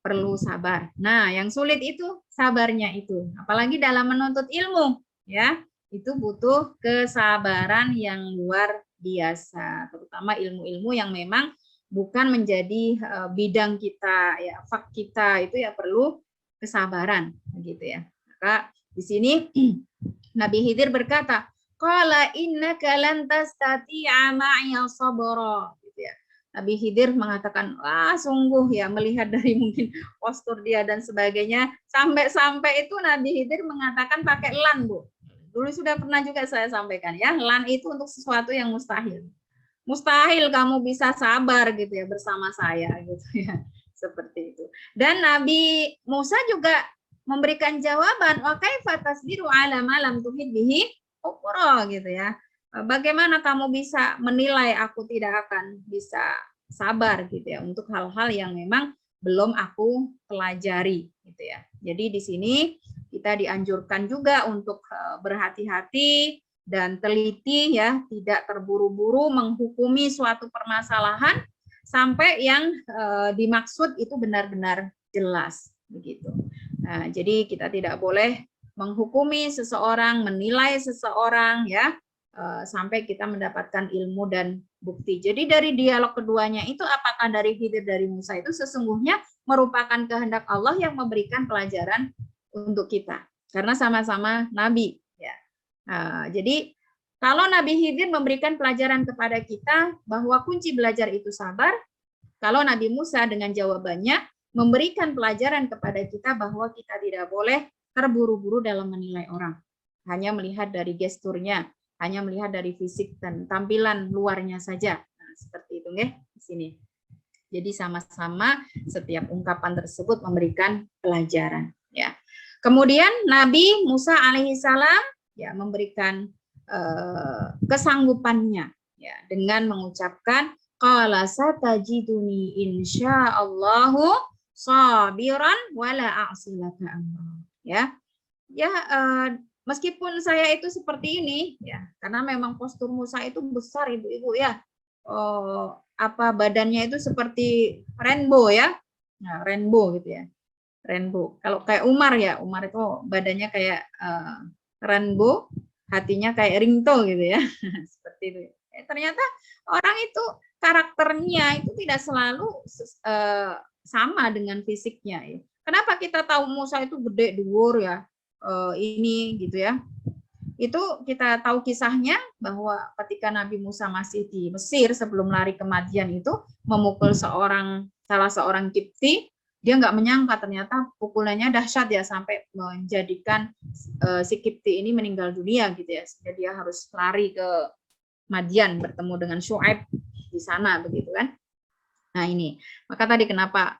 Speaker 1: perlu sabar. Nah, yang sulit itu sabarnya itu. Apalagi dalam menuntut ilmu, ya. Itu butuh kesabaran yang luar biasa, terutama ilmu-ilmu yang memang bukan menjadi bidang kita, ya, fak kita itu ya perlu kesabaran, begitu ya. Maka di sini Nabi Khidir berkata, qala innaka lan tastati'a ma'iya sabra, gitu ya. Nabi Khidir mengatakan, wah sungguh ya, melihat dari mungkin postur dia dan sebagainya, sampai-sampai itu Nabi Khidir mengatakan pakai lan, Bu. Dulu sudah pernah juga saya sampaikan ya, lan itu untuk sesuatu yang mustahil. Mustahil kamu bisa sabar gitu ya bersama saya gitu ya. Seperti itu. Dan Nabi Musa juga memberikan jawaban, wa kaifa tasbiru ala ma lam tuhid bihi ukra, gitu ya. Bagaimana kamu bisa menilai aku tidak akan bisa sabar gitu ya untuk hal-hal yang memang belum aku pelajari gitu ya. Jadi di sini kita dianjurkan juga untuk berhati-hati dan teliti ya, tidak terburu-buru menghukumi suatu permasalahan sampai yang dimaksud itu benar-benar jelas begitu. Nah, jadi kita tidak boleh menghukumi seseorang, menilai seseorang ya sampai kita mendapatkan ilmu dan bukti. Jadi dari dialog keduanya itu apakah dari Khidir dari Musa itu sesungguhnya merupakan kehendak Allah yang memberikan pelajaran untuk kita karena sama-sama nabi ya. Jadi kalau Nabi Khidir memberikan pelajaran kepada kita bahwa kunci belajar itu sabar, kalau Nabi Musa dengan jawabannya memberikan pelajaran kepada kita bahwa kita tidak boleh terburu-buru dalam menilai orang. Hanya melihat dari gesturnya, hanya melihat dari fisik dan tampilan luarnya saja. Nah, seperti itu nggih di sini. Jadi sama-sama setiap ungkapan tersebut memberikan pelajaran ya. Kemudian Nabi Musa alaihissalam ya memberikan kesanggupannya ya dengan mengucapkan qala satajiduni insyaallahu sabiran wala a'silaka amra. Ya. Ya meskipun saya itu seperti ini ya, karena memang postur Musa itu besar Ibu-ibu ya. Badannya itu seperti rainbow ya. Nah, rainbow gitu ya. Rainbow. Kalau kayak Umar ya, Umar itu badannya kayak rainbow, hatinya kayak ringtone gitu ya. Seperti itu. Ternyata orang itu karakternya itu tidak selalu sama dengan fisiknya ya. Kenapa kita tahu Musa itu gede dhuwur ya? Ini gitu ya. Itu kita tahu kisahnya bahwa ketika Nabi Musa masih di Mesir sebelum lari ke Madian itu memukul salah seorang Kipti, dia nggak menyangka ternyata pukulannya dahsyat ya sampai menjadikan si Kipti ini meninggal dunia gitu ya. Sehingga dia harus lari ke Madian bertemu dengan Syuaib di sana begitu kan. Nah ini, maka tadi kenapa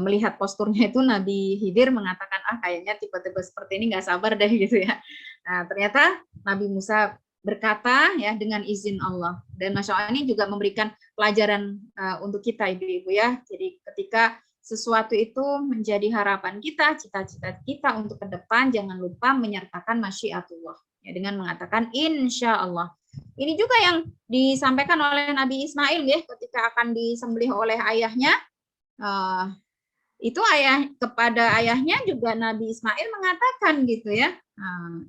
Speaker 1: melihat posturnya itu Nabi Khidir mengatakan kayaknya tipe-tipe seperti ini nggak sabar deh gitu ya. Nah ternyata Nabi Musa berkata ya dengan izin Allah, dan Masya Allah ini juga memberikan pelajaran untuk kita ibu-ibu ya. Jadi ketika sesuatu itu menjadi harapan kita, cita-cita kita untuk ke depan, jangan lupa menyertakan masyiatullah ya, dengan mengatakan insya Allah. Ini juga yang disampaikan oleh Nabi Ismail ya ketika akan disembelih oleh ayahnya. Itu kepada ayahnya juga Nabi Ismail mengatakan gitu ya,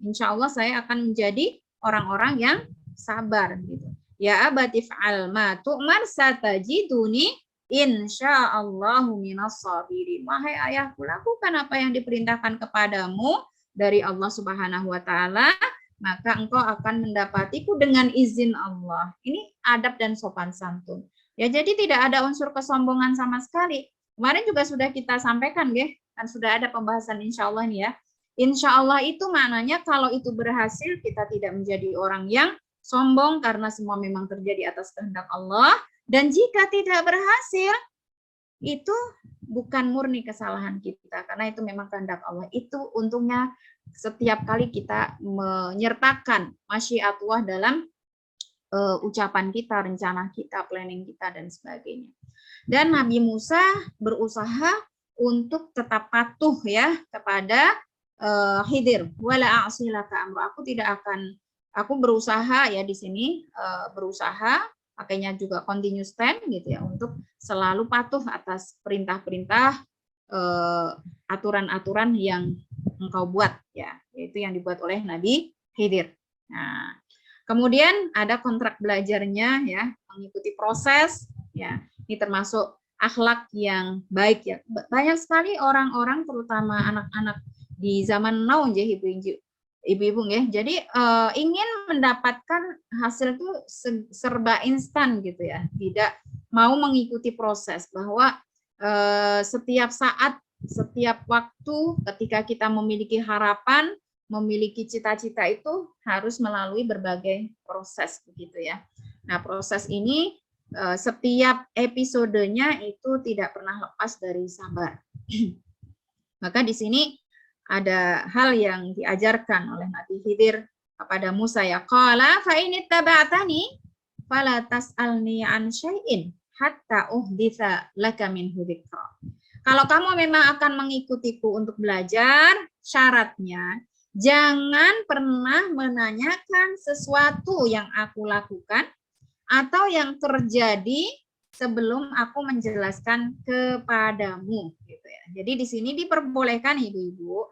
Speaker 1: insya Allah saya akan menjadi orang-orang yang sabar gitu. Ya abati fa'al ma tu'mar satajiduni insyaallahu minas sabirin. Wahai ayahku, lakukan apa yang diperintahkan kepadamu dari Allah Subhanahu wa taala, maka engkau akan mendapatiku dengan izin Allah. Ini adab dan sopan santun. Ya, jadi tidak ada unsur kesombongan sama sekali. Kemarin juga sudah kita sampaikan, kan sudah ada pembahasan insya Allah nih ya. Insya Allah itu maknanya kalau itu berhasil, kita tidak menjadi orang yang sombong karena semua memang terjadi atas kehendak Allah. Dan jika tidak berhasil, itu bukan murni kesalahan kita, karena itu memang kehendak Allah. Itu untungnya setiap kali kita menyertakan masyiatullah dalam ucapan kita, rencana kita, planning kita, dan sebagainya. Dan Nabi Musa berusaha untuk tetap patuh ya kepada Khidir. Wala a'silaka amru. Aku berusaha ya di sini berusaha, makanya juga continuous tense gitu ya, untuk selalu patuh atas perintah-perintah aturan-aturan yang engkau buat ya, yaitu yang dibuat oleh Nabi Khidir. Nah, kemudian ada kontrak belajarnya ya, mengikuti proses ya. Ini termasuk akhlak yang baik ya. Banyak sekali orang-orang terutama anak-anak di zaman now ya ibu-ibu ya. Jadi ingin mendapatkan hasil itu serba instan gitu ya. Tidak mau mengikuti proses, bahwa setiap saat, setiap waktu ketika kita memiliki harapan, memiliki cita-cita itu harus melalui berbagai proses begitu ya. Nah, proses ini setiap episodenya itu tidak pernah lepas dari sabar. Maka di sini ada hal yang diajarkan oleh Nabi Khidir kepada Musa ya, qala fa in ittaba'tani fala tas'alni an syai'in hatta uhditsa laka minhu dzikra. Kalau kamu memang akan mengikutiku untuk belajar, syaratnya jangan pernah menanyakan sesuatu yang aku lakukan atau yang terjadi sebelum aku menjelaskan kepadamu gitu ya. Jadi di sini diperbolehkan ibu-ibu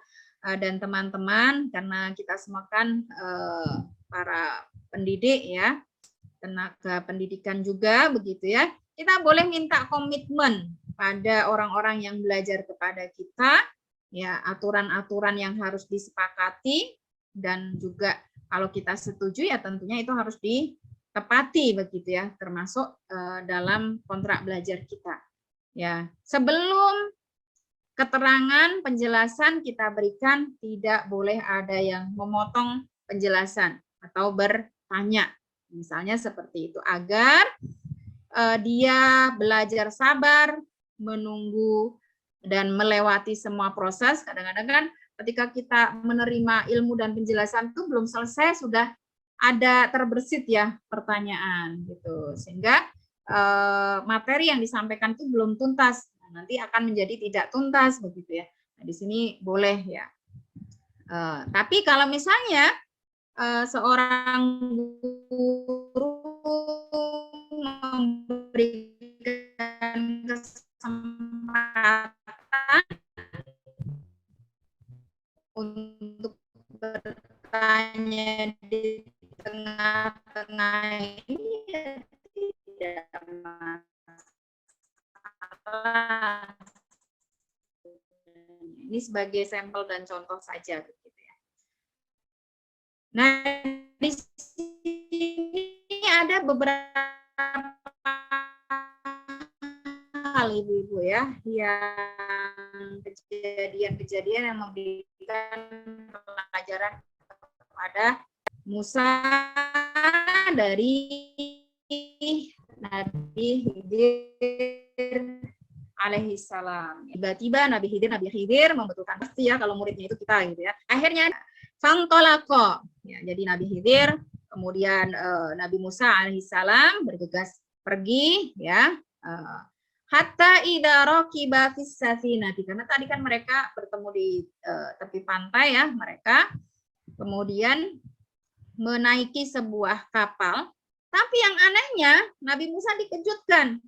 Speaker 1: dan teman-teman, karena kita semua kan para pendidik ya, tenaga pendidikan juga begitu ya. Kita boleh minta komitmen pada orang-orang yang belajar kepada kita ya, aturan-aturan yang harus disepakati, dan juga kalau kita setuju ya tentunya itu harus ditepati begitu ya, termasuk dalam kontrak belajar kita ya. Sebelum keterangan penjelasan kita berikan, tidak boleh ada yang memotong penjelasan atau bertanya, misalnya seperti itu, agar dia belajar sabar, menunggu dan melewati semua proses. Kadang-kadang kan ketika kita menerima ilmu dan penjelasan itu belum selesai, sudah ada terbersit ya pertanyaan gitu, sehingga materi yang disampaikan itu belum tuntas, nanti akan menjadi tidak tuntas begitu ya. Nah, di sini boleh ya. Tapi kalau misalnya seorang guru memberikan kesempatan untuk bertanya di tengah-tengah ini, ya tidak masalah. Ini sebagai sampel dan contoh saja begitu ya. Nah, di sini ada beberapa hal ibu-ibu ya, yang kejadian-kejadian yang memberikan pelajaran kepada Musa dari Nabi Khidir alaihissalam. Tiba-tiba Nabi Khidir membutuhkan, pasti ya kalau muridnya itu kita gitu ya. Akhirnya fantolako ya, jadi Nabi Khidir, kemudian Nabi Musa alaihissalam bergegas pergi ya, hatta idza raqiba fis safinati, karena tadi kan mereka bertemu di tepi pantai ya, mereka kemudian menaiki sebuah kapal. Tapi yang anehnya Nabi Musa dikejutkan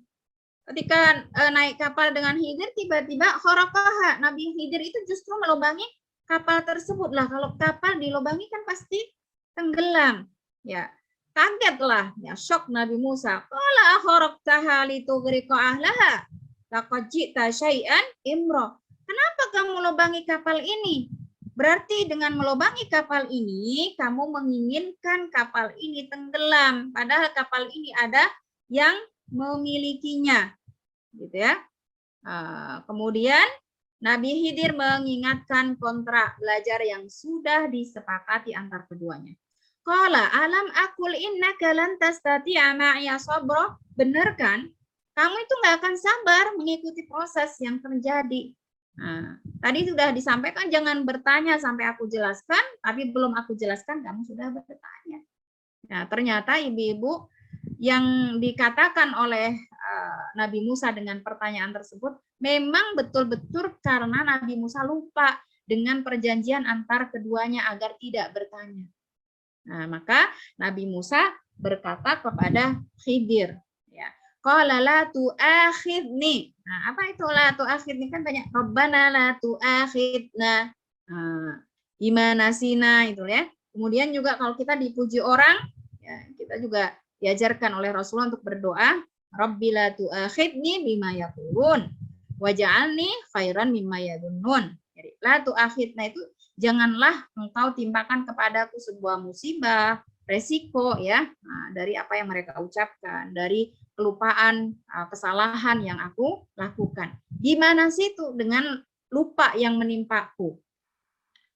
Speaker 1: ketika naik kapal dengan Khidir, tiba-tiba khoroqaha, Nabi Khidir itu justru melubangi kapal tersebut. Lah kalau kapal dilubangi kan pasti tenggelam ya. Kagetlah ya, shock Nabi Musa. Qala akharaqtaha litughriqa ahlaha laqad ji'ta syai'an imra. Kenapa kamu lubangi kapal ini? Berarti dengan melubangi kapal ini kamu menginginkan kapal ini tenggelam, padahal kapal ini ada yang memilikinya gitu ya. Kemudian Nabi Khidir mengingatkan kontrak belajar yang sudah disepakati antar keduanya. Qala alam aqul innaka lan tastati'a ma'iya sabra. Benar kan? Kamu itu nggak akan sabar mengikuti proses yang terjadi. Nah, tadi sudah disampaikan jangan bertanya sampai aku jelaskan, tapi belum aku jelaskan kamu sudah bertanya. Nah, ternyata ibu-ibu yang dikatakan oleh Nabi Musa dengan pertanyaan tersebut memang betul-betul karena Nabi Musa lupa dengan perjanjian antar keduanya agar tidak bertanya. Nah, maka Nabi Musa berkata kepada Khidir, ya, qala la tu'akhidni. Nah, apa itu la tu'akhidni? Kan banyak Rabbana la tu'akhidna. Bima nasina itu ya. Kemudian juga kalau kita dipuji orang, ya, kita juga diajarkan oleh Rasulullah untuk berdoa, Rabbi la tu'akhidni bima yaqulun waj'alni khairan mimma yadunnun. Jadi la tu'akhidna itu janganlah engkau timpakan kepadaku sebuah musibah, resiko ya, dari apa yang mereka ucapkan, dari kelupaan, kesalahan yang aku lakukan. Gimana sih itu dengan lupa yang menimpaku?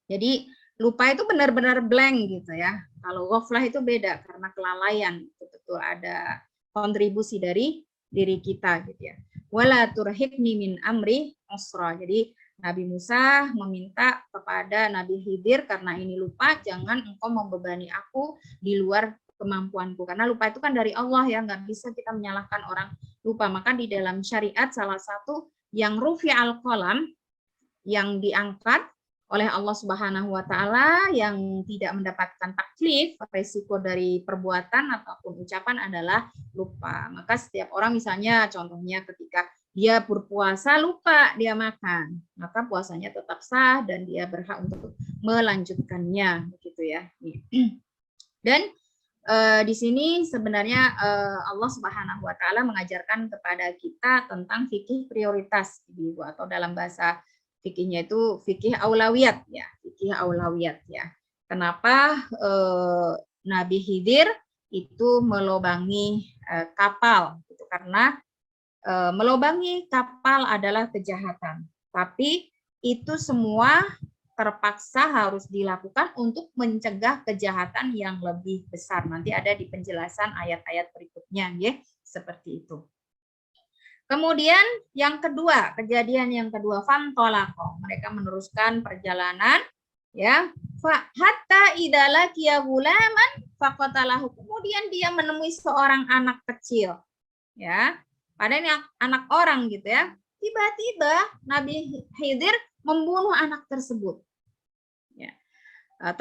Speaker 1: Jadi lupa itu benar-benar blank gitu ya. Kalau ghaflah itu beda karena kelalaian, betul-betul ada kontribusi dari diri kita gitu ya. Wala turhibni min amri usra. Jadi Nabi Musa meminta kepada Nabi Khidir, karena ini lupa, jangan engkau membebani aku di luar kemampuanku. Karena lupa itu kan dari Allah ya, nggak bisa kita menyalahkan orang lupa. Maka di dalam syariat salah satu yang rufi al-qalam, yang diangkat oleh Allah Subhanahu wa taala, yang tidak mendapatkan taklif, resiko dari perbuatan ataupun ucapan adalah lupa. Maka setiap orang misalnya contohnya ketika dia berpuasa lupa dia makan, maka puasanya tetap sah dan dia berhak untuk melanjutkannya begitu ya. Dan di sini sebenarnya Allah Subhanahu wa taala mengajarkan kepada kita tentang fikih prioritas Ibu, atau dalam bahasa fikihnya itu fikih aulawiyat ya, fikih aulawiyat ya. Kenapa Nabi Khidir itu melobangi kapal? Itu karena melobangi kapal adalah kejahatan, tapi itu semua terpaksa harus dilakukan untuk mencegah kejahatan yang lebih besar. Nanti ada di penjelasan ayat-ayat berikutnya ya, seperti itu. Kemudian yang kedua, kejadian yang kedua, fantolako, mereka meneruskan perjalanan ya, hatta idalakiya gulaman faqatalahu, kemudian dia menemui seorang anak kecil ya, padahal ini anak orang gitu ya, tiba-tiba Nabi Khidir membunuh anak tersebut ya.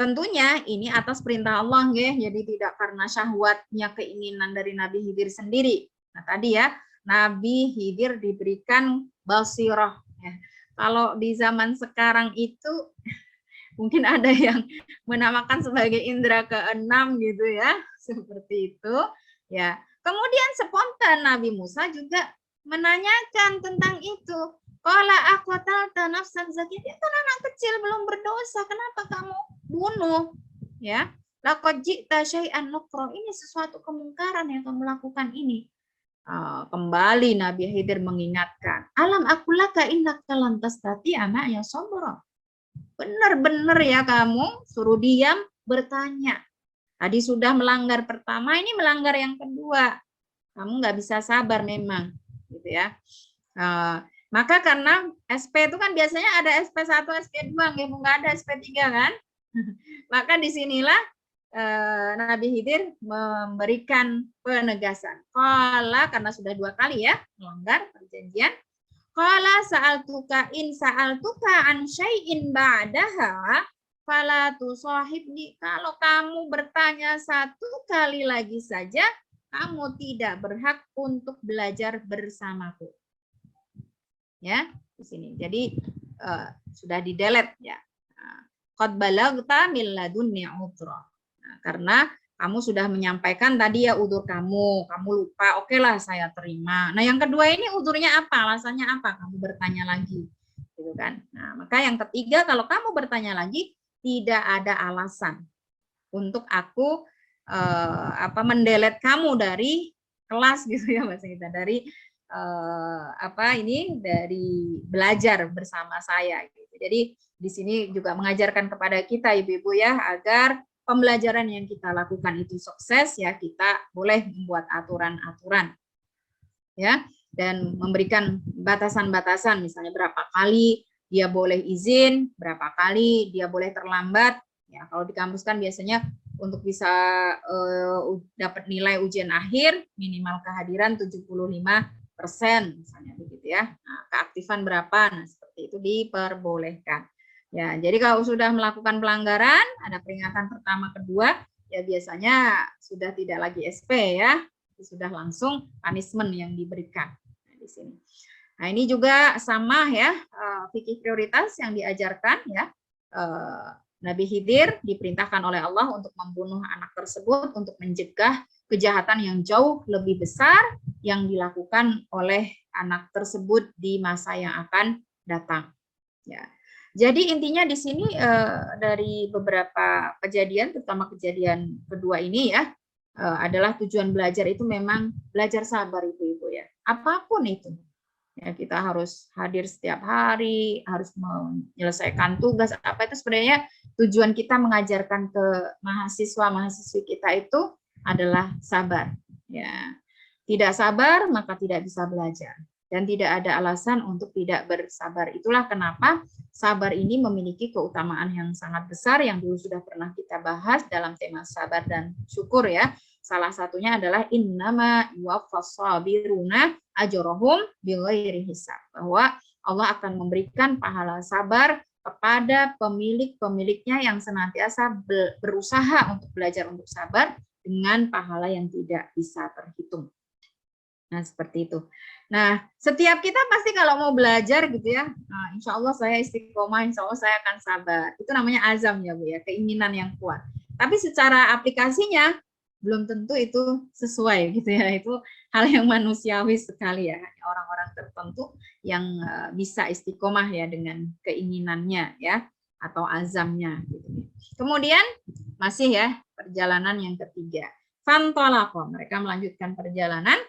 Speaker 1: Tentunya ini atas perintah Allah ya, jadi tidak karena syahwatnya, keinginan dari Nabi Khidir sendiri. Nah tadi ya, Nabi Khidir diberikan basirah ya. Kalau di zaman sekarang itu mungkin ada yang menamakan sebagai indera keenam gitu ya, seperti itu ya. Kemudian spontan Nabi Musa juga menanyakan tentang itu. Qala aqatalta nafsan zakiyatan, itu kan anak kecil belum berdosa, kenapa kamu bunuh? Ya, laqad ji'ta syai'an nukra, ini sesuatu kemungkaran yang kamu lakukan ini. Kembali Nabi Khidir mengingatkan, alam akulaka innaka lan tastati'a ma'a sabra. Benar-benar ya kamu suruh diam bertanya. Tadi sudah melanggar pertama, ini melanggar yang kedua. Kamu nggak bisa sabar memang, gitu ya. Maka karena SP itu kan biasanya ada SP1, SP2, nggak ada SP3 kan. Maka disinilah Nabi Khidir memberikan penegasan. Qala, karena sudah 2 kali ya melanggar perjanjian. Qala sa'altuka in sa'altuka an syai'in ba'daha fala tusahibni. Kalau kamu bertanya 1 kali lagi saja, kamu tidak berhak untuk belajar bersamaku. Ya, di sini. Jadi sudah di-delete ya. Qad balagta min ladunni udhra. Karena kamu sudah menyampaikan tadi ya udzur kamu lupa, oke lah saya terima. Nah yang kedua ini udzurnya apa, alasannya apa, kamu bertanya lagi, gitu kan. Nah maka yang ketiga, kalau kamu bertanya lagi, tidak ada alasan untuk aku mendelete kamu dari kelas gitu ya bahasa kita, dari dari belajar bersama saya. Gitu. Jadi di sini juga mengajarkan kepada kita ibu-ibu ya, agar pembelajaran yang kita lakukan itu sukses ya, kita boleh membuat aturan-aturan ya, dan memberikan batasan-batasan, misalnya berapa kali dia boleh izin berapa kali, dia boleh terlambat. Ya, kalau di kampus kan biasanya untuk bisa dapat nilai ujian akhir minimal kehadiran 75% misalnya begitu ya. Nah, keaktifan berapa? Nah, seperti itu diperbolehkan. Ya, jadi kalau sudah melakukan pelanggaran, ada peringatan pertama, kedua, ya biasanya sudah tidak lagi SP ya, sudah langsung punishment yang diberikan. Nah, di sini. Nah, ini juga sama ya, fikih prioritas yang diajarkan ya. Nabi Khidir diperintahkan oleh Allah untuk membunuh anak tersebut untuk mencegah kejahatan yang jauh lebih besar yang dilakukan oleh anak tersebut di masa yang akan datang. Ya. Jadi intinya di sini dari beberapa kejadian, terutama kejadian kedua ini ya, adalah tujuan belajar itu memang belajar sabar ibu-ibu ya. Apapun itu. Ya, kita harus hadir setiap hari, harus menyelesaikan tugas apa itu sebenarnya tujuan kita mengajarkan ke mahasiswa-mahasiswi kita itu adalah sabar. Ya. Tidak sabar maka tidak bisa belajar. Dan tidak ada alasan untuk tidak bersabar. Itulah kenapa sabar ini memiliki keutamaan yang sangat besar yang dulu sudah pernah kita bahas dalam tema sabar dan syukur ya. Salah satunya adalah innama yuwaffas sabiruna ajrahum bighairi hisab. Bahwa Allah akan memberikan pahala sabar kepada pemilik-pemiliknya yang senantiasa berusaha untuk belajar untuk sabar dengan pahala yang tidak bisa terhitung. Nah, seperti itu. Nah, setiap kita pasti kalau mau belajar gitu ya, nah, insya Allah saya istiqomah, insya Allah saya akan sabar. Itu namanya azam ya Bu ya, keinginan yang kuat. Tapi secara aplikasinya belum tentu itu sesuai gitu ya. Itu hal yang manusiawi sekali ya. Orang-orang tertentu yang bisa istiqomah ya dengan keinginannya ya, atau azamnya. Gitu. Kemudian masih ya perjalanan yang ketiga. Fantolako, mereka melanjutkan perjalanan.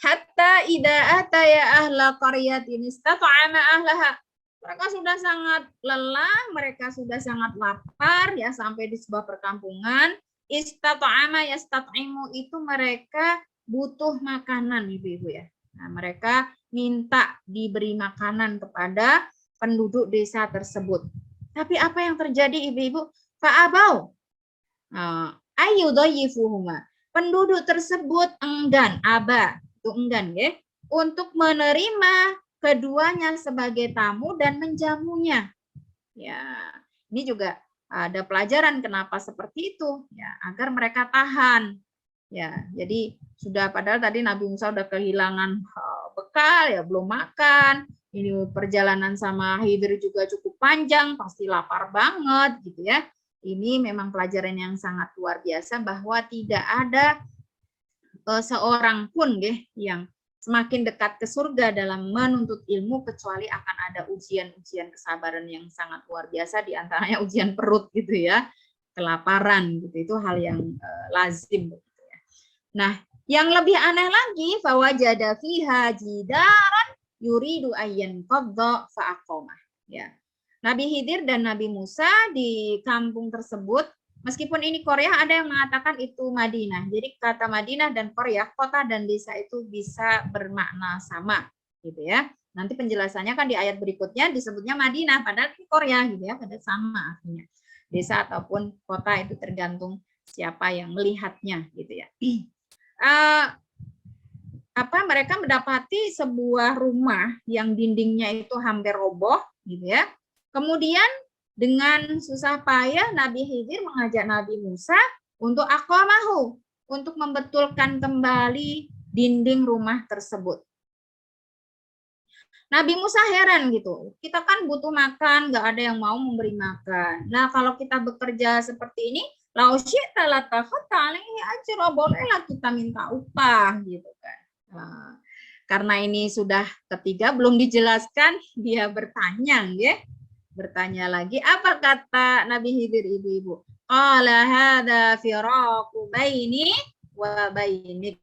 Speaker 1: Hatta idza ataya ahla qaryatin istata'ama ahlaha. Mereka sudah sangat lelah, mereka sudah sangat lapar ya sampai di sebuah perkampungan. Istata'ama yastat'imu itu mereka butuh makanan ibu-ibu ya. Nah, mereka minta diberi makanan kepada penduduk desa tersebut. Tapi apa yang terjadi ibu-ibu? Fa'abau. Ayyudayyifuhuma. Penduduk tersebut enggan, itu enggan ya, untuk menerima keduanya sebagai tamu dan menjamunya. Ya, ini juga ada pelajaran kenapa seperti itu, ya, agar mereka tahan. Ya, jadi sudah padahal tadi Nabi Musa udah kehilangan bekal ya, belum makan. Ini perjalanan sama Khidir juga cukup panjang, pasti lapar banget gitu ya. Ini memang pelajaran yang sangat luar biasa bahwa tidak ada seorang pun yang semakin dekat ke surga dalam menuntut ilmu kecuali akan ada ujian-ujian kesabaran yang sangat luar biasa, di antaranya ujian perut gitu ya, kelaparan gitu, itu hal yang lazim gitu ya. Nah, yang lebih aneh lagi fawajada fiha jidaran yuridu ayyan qadda fa'aqamah ya. Nabi Khidir dan Nabi Musa di kampung tersebut, meskipun ini Korea, ada yang mengatakan itu Madinah. Jadi kata Madinah dan Korea, kota dan desa itu bisa bermakna sama, gitu ya. Nanti penjelasannya kan di ayat berikutnya disebutnya Madinah, padahal ini Korea, gitu ya, padahal sama artinya. Desa ataupun kota itu tergantung siapa yang melihatnya, gitu ya. Mereka mendapati sebuah rumah yang dindingnya itu hampir roboh, gitu ya. Kemudian dengan susah payah Nabi Khidir mengajak Nabi Musa untuk aqamahu, untuk membetulkan kembali dinding rumah tersebut. Nabi Musa heran gitu, kita kan butuh makan, nggak ada yang mau memberi makan. Nah kalau kita bekerja seperti ini, lau syi'ta latakhadta alaihi ajra, bolehlah kita minta upah gitu kan. Nah, karena ini sudah ketiga belum dijelaskan, dia bertanya ya. Bertanya lagi, apa kata Nabi Khidir ibu-ibu? Qala hadza firaqu baini wa bainik.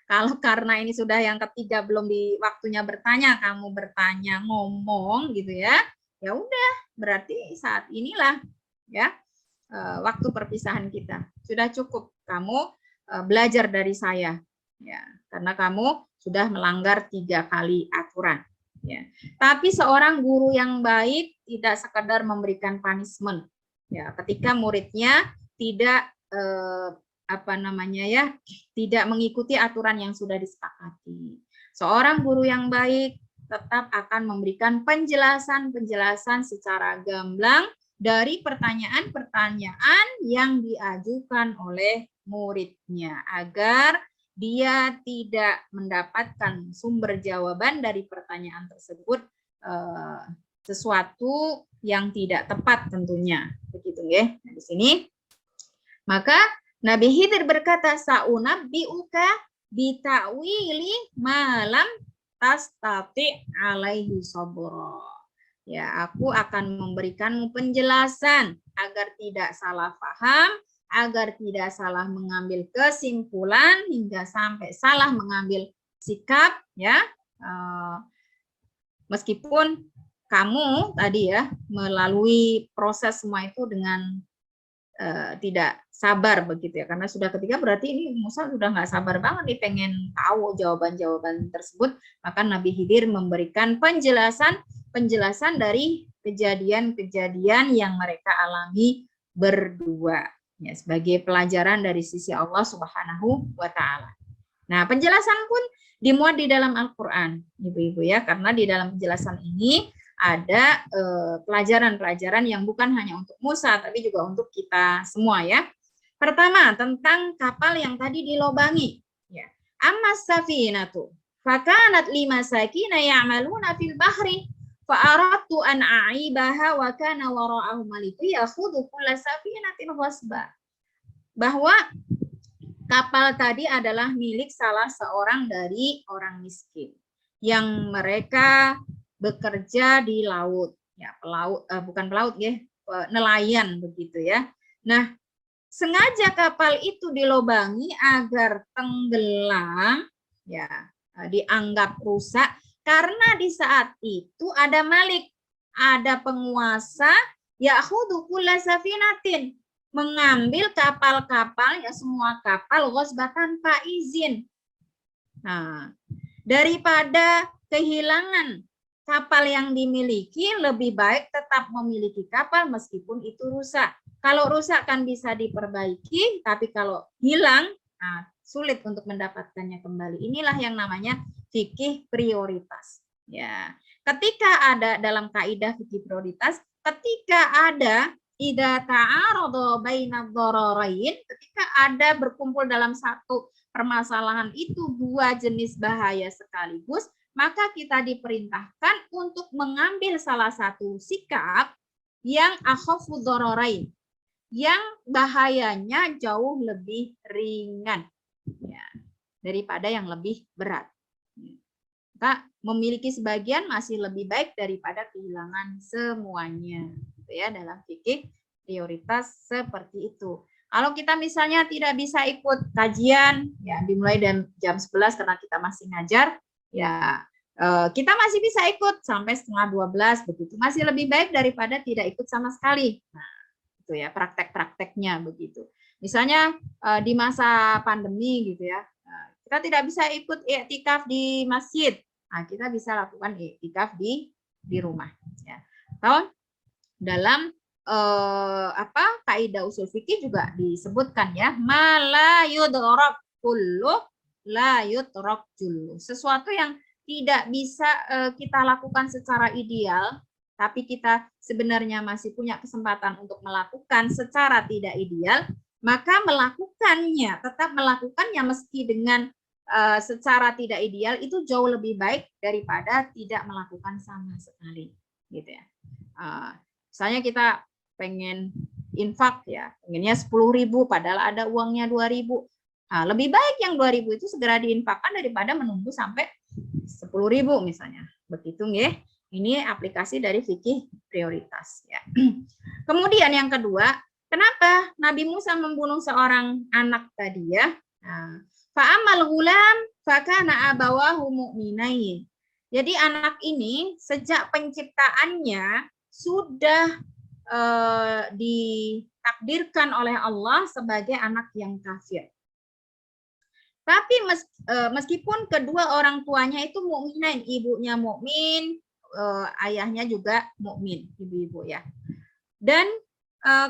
Speaker 1: Kalau karena ini sudah yang ketiga belum di waktunya bertanya, kamu bertanya ngomong gitu ya. Ya udah, berarti saat inilah ya waktu perpisahan kita. Sudah cukup kamu belajar dari saya ya, karena kamu sudah melanggar 3 kali aturan. Ya. Tapi seorang guru yang baik tidak sekedar memberikan punishment. Ya, ketika muridnya tidak tidak mengikuti aturan yang sudah disepakati. Seorang guru yang baik tetap akan memberikan penjelasan secara gamblang dari pertanyaan-pertanyaan yang diajukan oleh muridnya agar dia tidak mendapatkan sumber jawaban dari pertanyaan tersebut sesuatu yang tidak tepat tentunya. Begitu ya. Nah, di sini maka Nabi Khidir berkata, "Sa'unabbi'uka bita'wili malam tastati alaihi sabra." Ya, aku akan memberikanmu penjelasan agar tidak salah paham, agar tidak salah mengambil kesimpulan hingga sampai salah mengambil sikap, ya. Meskipun kamu tadi ya melalui proses semua itu dengan tidak sabar begitu ya, karena sudah ketiga berarti ini Musa sudah nggak sabar banget nih pengen tahu jawaban-jawaban tersebut, maka Nabi Khidir memberikan penjelasan dari kejadian-kejadian yang mereka alami berdua ya, sebagai pelajaran dari sisi Allah Subhanahu wa taala. Nah, penjelasan pun dimuat di dalam Al-Qur'an, Ibu-ibu ya, karena di dalam penjelasan ini ada pelajaran-pelajaran yang bukan hanya untuk Musa tapi juga untuk kita semua ya. Pertama, tentang kapal yang tadi dilobangi ya. Amma safinatu fakanat limasakina ya'maluna fil bahri fa aradtu an a'ibaha wa kana wara'ahum malikun yakhudhu kulla safinatin ghasba. Bahwa kapal tadi adalah milik salah seorang dari orang miskin yang mereka bekerja di laut, ya bukan pelaut ya, nelayan begitu ya. Nah, sengaja kapal itu dilobangi agar tenggelam, ya dianggap rusak karena di saat itu ada malik, ada penguasa, ya'khudhu kulla safinatin, mengambil kapal-kapal ya semua kapal ghasba tanpa izin. Nah, daripada kehilangan kapal yang dimiliki, lebih baik tetap memiliki kapal meskipun itu rusak. Kalau rusak kan bisa diperbaiki, tapi kalau hilang, sulit untuk mendapatkannya kembali. Inilah yang namanya fikih prioritas. Ya, ketika ada dalam kaidah fikih prioritas, ketika ada idza ta'arada bainadh dhararain, ketika ada berkumpul dalam satu permasalahan itu dua jenis bahaya sekaligus, maka kita diperintahkan untuk mengambil salah satu sikap yang akhafu dhararain, yang bahayanya jauh lebih ringan ya, daripada yang lebih berat. Maka memiliki sebagian masih lebih baik daripada kehilangan semuanya. Gitu ya, dalam fikih prioritas seperti itu. Kalau kita misalnya tidak bisa ikut kajian, ya dimulai jam 11 karena kita masih ngajar, ya kita masih bisa ikut sampai setengah 12 begitu, masih lebih baik daripada tidak ikut sama sekali. Nah, itu ya praktek-prakteknya begitu. Misalnya di masa pandemi gitu ya, kita tidak bisa ikut i'tikaf di masjid, nah kita bisa lakukan i'tikaf di rumah. Ya. Atau dalam kaidah usul fikih juga disebutkan ya, ma la yudrak kullu la yutrak jullu. Sesuatu yang tidak bisa kita lakukan secara ideal, tapi kita sebenarnya masih punya kesempatan untuk melakukan secara tidak ideal, maka tetap melakukannya meski dengan secara tidak ideal itu jauh lebih baik daripada tidak melakukan sama sekali, gitu ya. Misalnya kita pengen infak ya, pengennya 10.000 padahal ada uangnya 2.000. Nah, lebih baik yang 2.000 itu segera diinfakkan daripada menunggu sampai 10.000 misalnya. Begitu nggih. Ini aplikasi dari fikih prioritas ya. Kemudian yang kedua, kenapa Nabi Musa membunuh seorang anak tadi ya? Fa'amal gulam fakana abawahu mu'minain. Jadi anak ini sejak penciptaannya sudah ditakdirkan oleh Allah sebagai anak yang kafir. Tapi meskipun kedua orang tuanya itu mukminain, ibunya mukmin, ayahnya juga mukmin, ibu-ibu ya. Dan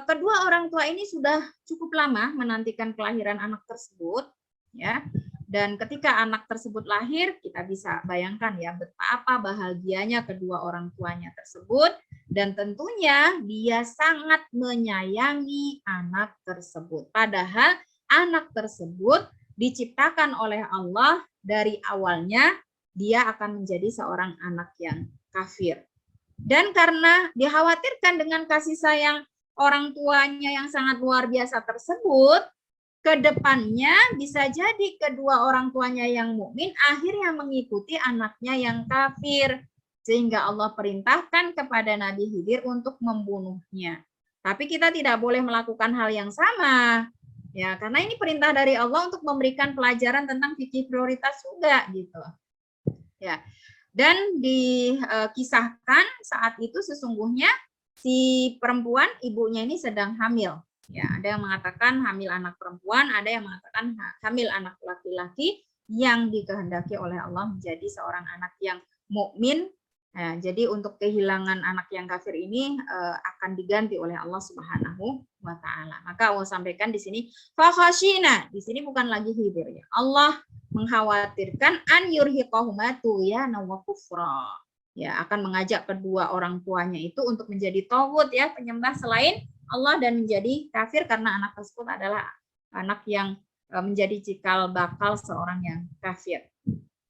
Speaker 1: kedua orang tua ini sudah cukup lama menantikan kelahiran anak tersebut, ya. Dan ketika anak tersebut lahir, kita bisa bayangkan ya betapa bahagianya kedua orang tuanya tersebut, dan tentunya dia sangat menyayangi anak tersebut. Padahal anak tersebut diciptakan oleh Allah dari awalnya dia akan menjadi seorang anak yang kafir. Dan karena dikhawatirkan dengan kasih sayang orang tuanya yang sangat luar biasa tersebut, ke depannya bisa jadi kedua orang tuanya yang mukmin akhirnya mengikuti anaknya yang kafir, sehingga Allah perintahkan kepada Nabi Khidir untuk membunuhnya. Tapi kita tidak boleh melakukan hal yang sama, ya, karena ini perintah dari Allah untuk memberikan pelajaran tentang fikih prioritas juga, gitu. Ya, dan dikisahkan saat itu sesungguhnya si perempuan ibunya ini sedang hamil. Ya, ada yang mengatakan hamil anak perempuan, ada yang mengatakan hamil anak laki-laki yang dikehendaki oleh Allah menjadi seorang anak yang mukmin. Nah, jadi untuk kehilangan anak yang kafir ini akan diganti oleh Allah Subhanahu wa taala. Maka Allah sampaikan di sini fakhashina, di sini bukan lagi Khidir ya. Allah mengkhawatirkan an yurhiqahuma tughyanan wa kufra. Ya, akan mengajak kedua orang tuanya itu untuk menjadi taghut ya, penyembah selain Allah dan menjadi kafir karena anak tersebut adalah anak yang menjadi cikal bakal seorang yang kafir.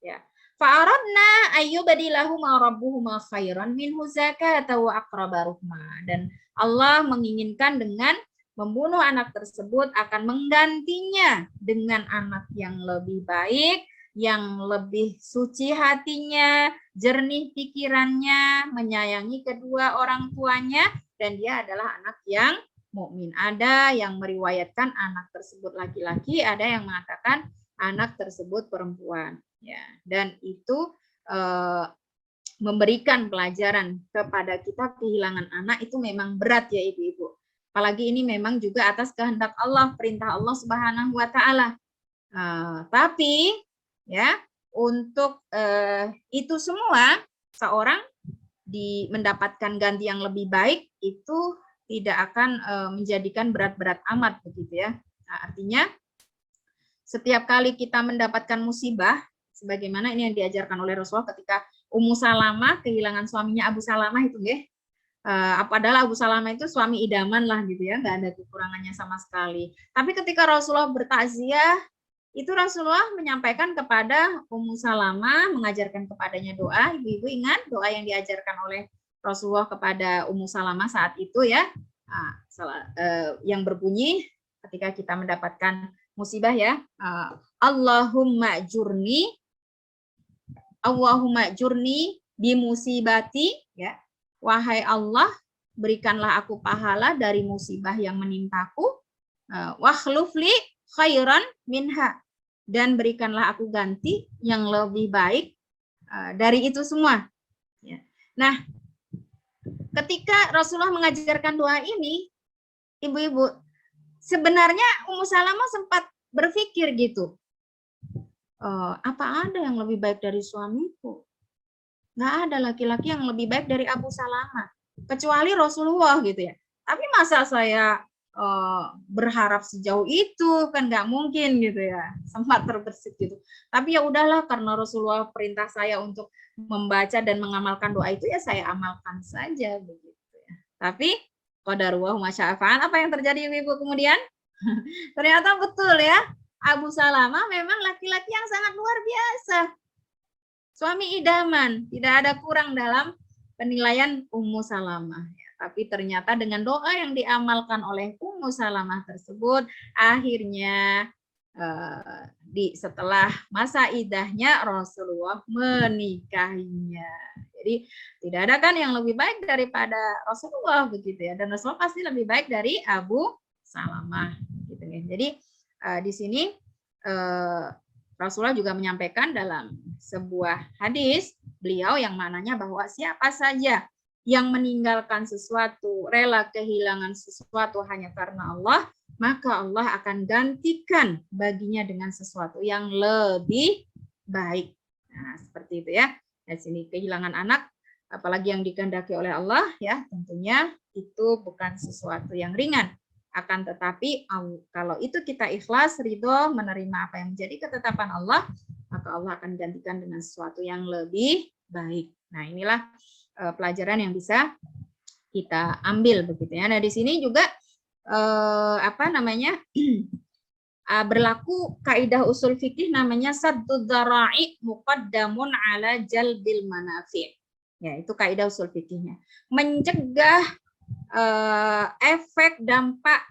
Speaker 1: Ya. Fa'aradna ayyubadilahuma rabbuhuma khairan minhu zakata wa aqraba ruhma. Dan Allah menginginkan dengan membunuh anak tersebut akan menggantinya dengan anak yang lebih baik, yang lebih suci hatinya, jernih pikirannya, menyayangi kedua orang tuanya, dan dia adalah anak yang mukmin. Ada yang meriwayatkan anak tersebut laki-laki, ada yang mengatakan anak tersebut perempuan. Ya, dan itu memberikan pelajaran kepada kita kehilangan anak itu memang berat ya ibu-ibu. Apalagi ini memang juga atas kehendak Allah, perintah Allah Subhanahu wa taala. Tapi ya untuk itu semua seorang mendapatkan ganti yang lebih baik itu tidak akan menjadikan berat-berat amat begitu ya. Nah, artinya setiap kali kita mendapatkan musibah, sebagaimana ini yang diajarkan oleh Rasulullah ketika Ummu Salamah kehilangan suaminya Abu Salamah itu ya. Padahal Abu Salamah itu suami idaman lah gitu ya, nggak ada kekurangannya sama sekali. Tapi ketika Rasulullah bertakziah, itu Rasulullah menyampaikan kepada Ummu Salamah, mengajarkan kepadanya doa. Ibu-ibu ingat doa yang diajarkan oleh Rasulullah kepada Ummu Salamah saat itu ya, yang berbunyi ketika kita mendapatkan musibah ya, Allahumma jurni bimusibati ya, wahai Allah berikanlah aku pahala dari musibah yang menimpaku, wakhlufli khairan minha, dan berikanlah aku ganti yang lebih baik dari itu semua. Ya. Nah, ketika Rasulullah mengajarkan doa ini, ibu-ibu, sebenarnya Ummu Salamah sempat berpikir gitu, apa ada yang lebih baik dari suamiku? Nggak ada laki-laki yang lebih baik dari Abu Salamah, kecuali Rasulullah gitu ya. Tapi masa saya berharap sejauh itu, kan nggak mungkin gitu ya, sempat terbersit gitu. Tapi ya udahlah, karena Rasulullah perintah saya untuk membaca dan mengamalkan doa itu, ya saya amalkan saja begitu ya. Tapi qadarullah masya'afa'al, apa yang terjadi ibu kemudian? Ternyata betul ya, Abu Salamah memang laki-laki yang sangat luar biasa, suami idaman, tidak ada kurang dalam penilaian Ummu Salamah. Tapi ternyata dengan doa yang diamalkan oleh Ummu Salamah tersebut, akhirnya setelah masa idahnya Rasulullah menikahinya. Jadi tidak ada kan yang lebih baik daripada Rasulullah begitu ya, dan Rasulullah pasti lebih baik dari Abu Salamah gitu ya. Jadi di sini Rasulullah juga menyampaikan dalam sebuah hadis beliau yang mananya bahwa siapa saja yang meninggalkan sesuatu, rela kehilangan sesuatu hanya karena Allah, maka Allah akan gantikan baginya dengan sesuatu yang lebih baik. Nah, seperti itu ya. Di sini kehilangan anak, apalagi yang dikehendaki oleh Allah, ya tentunya itu bukan sesuatu yang ringan. Akan tetapi kalau itu kita ikhlas, ridho, menerima apa yang menjadi ketetapan Allah, maka Allah akan gantikan dengan sesuatu yang lebih baik. Nah, inilah pelajaran yang bisa kita ambil begitu ya. Nah, di sini juga berlaku kaidah usul fikih namanya saddud dzara'i muqaddamun ala jalbil manafi'. Ya, itu kaidah usul fikihnya. Mencegah efek dampak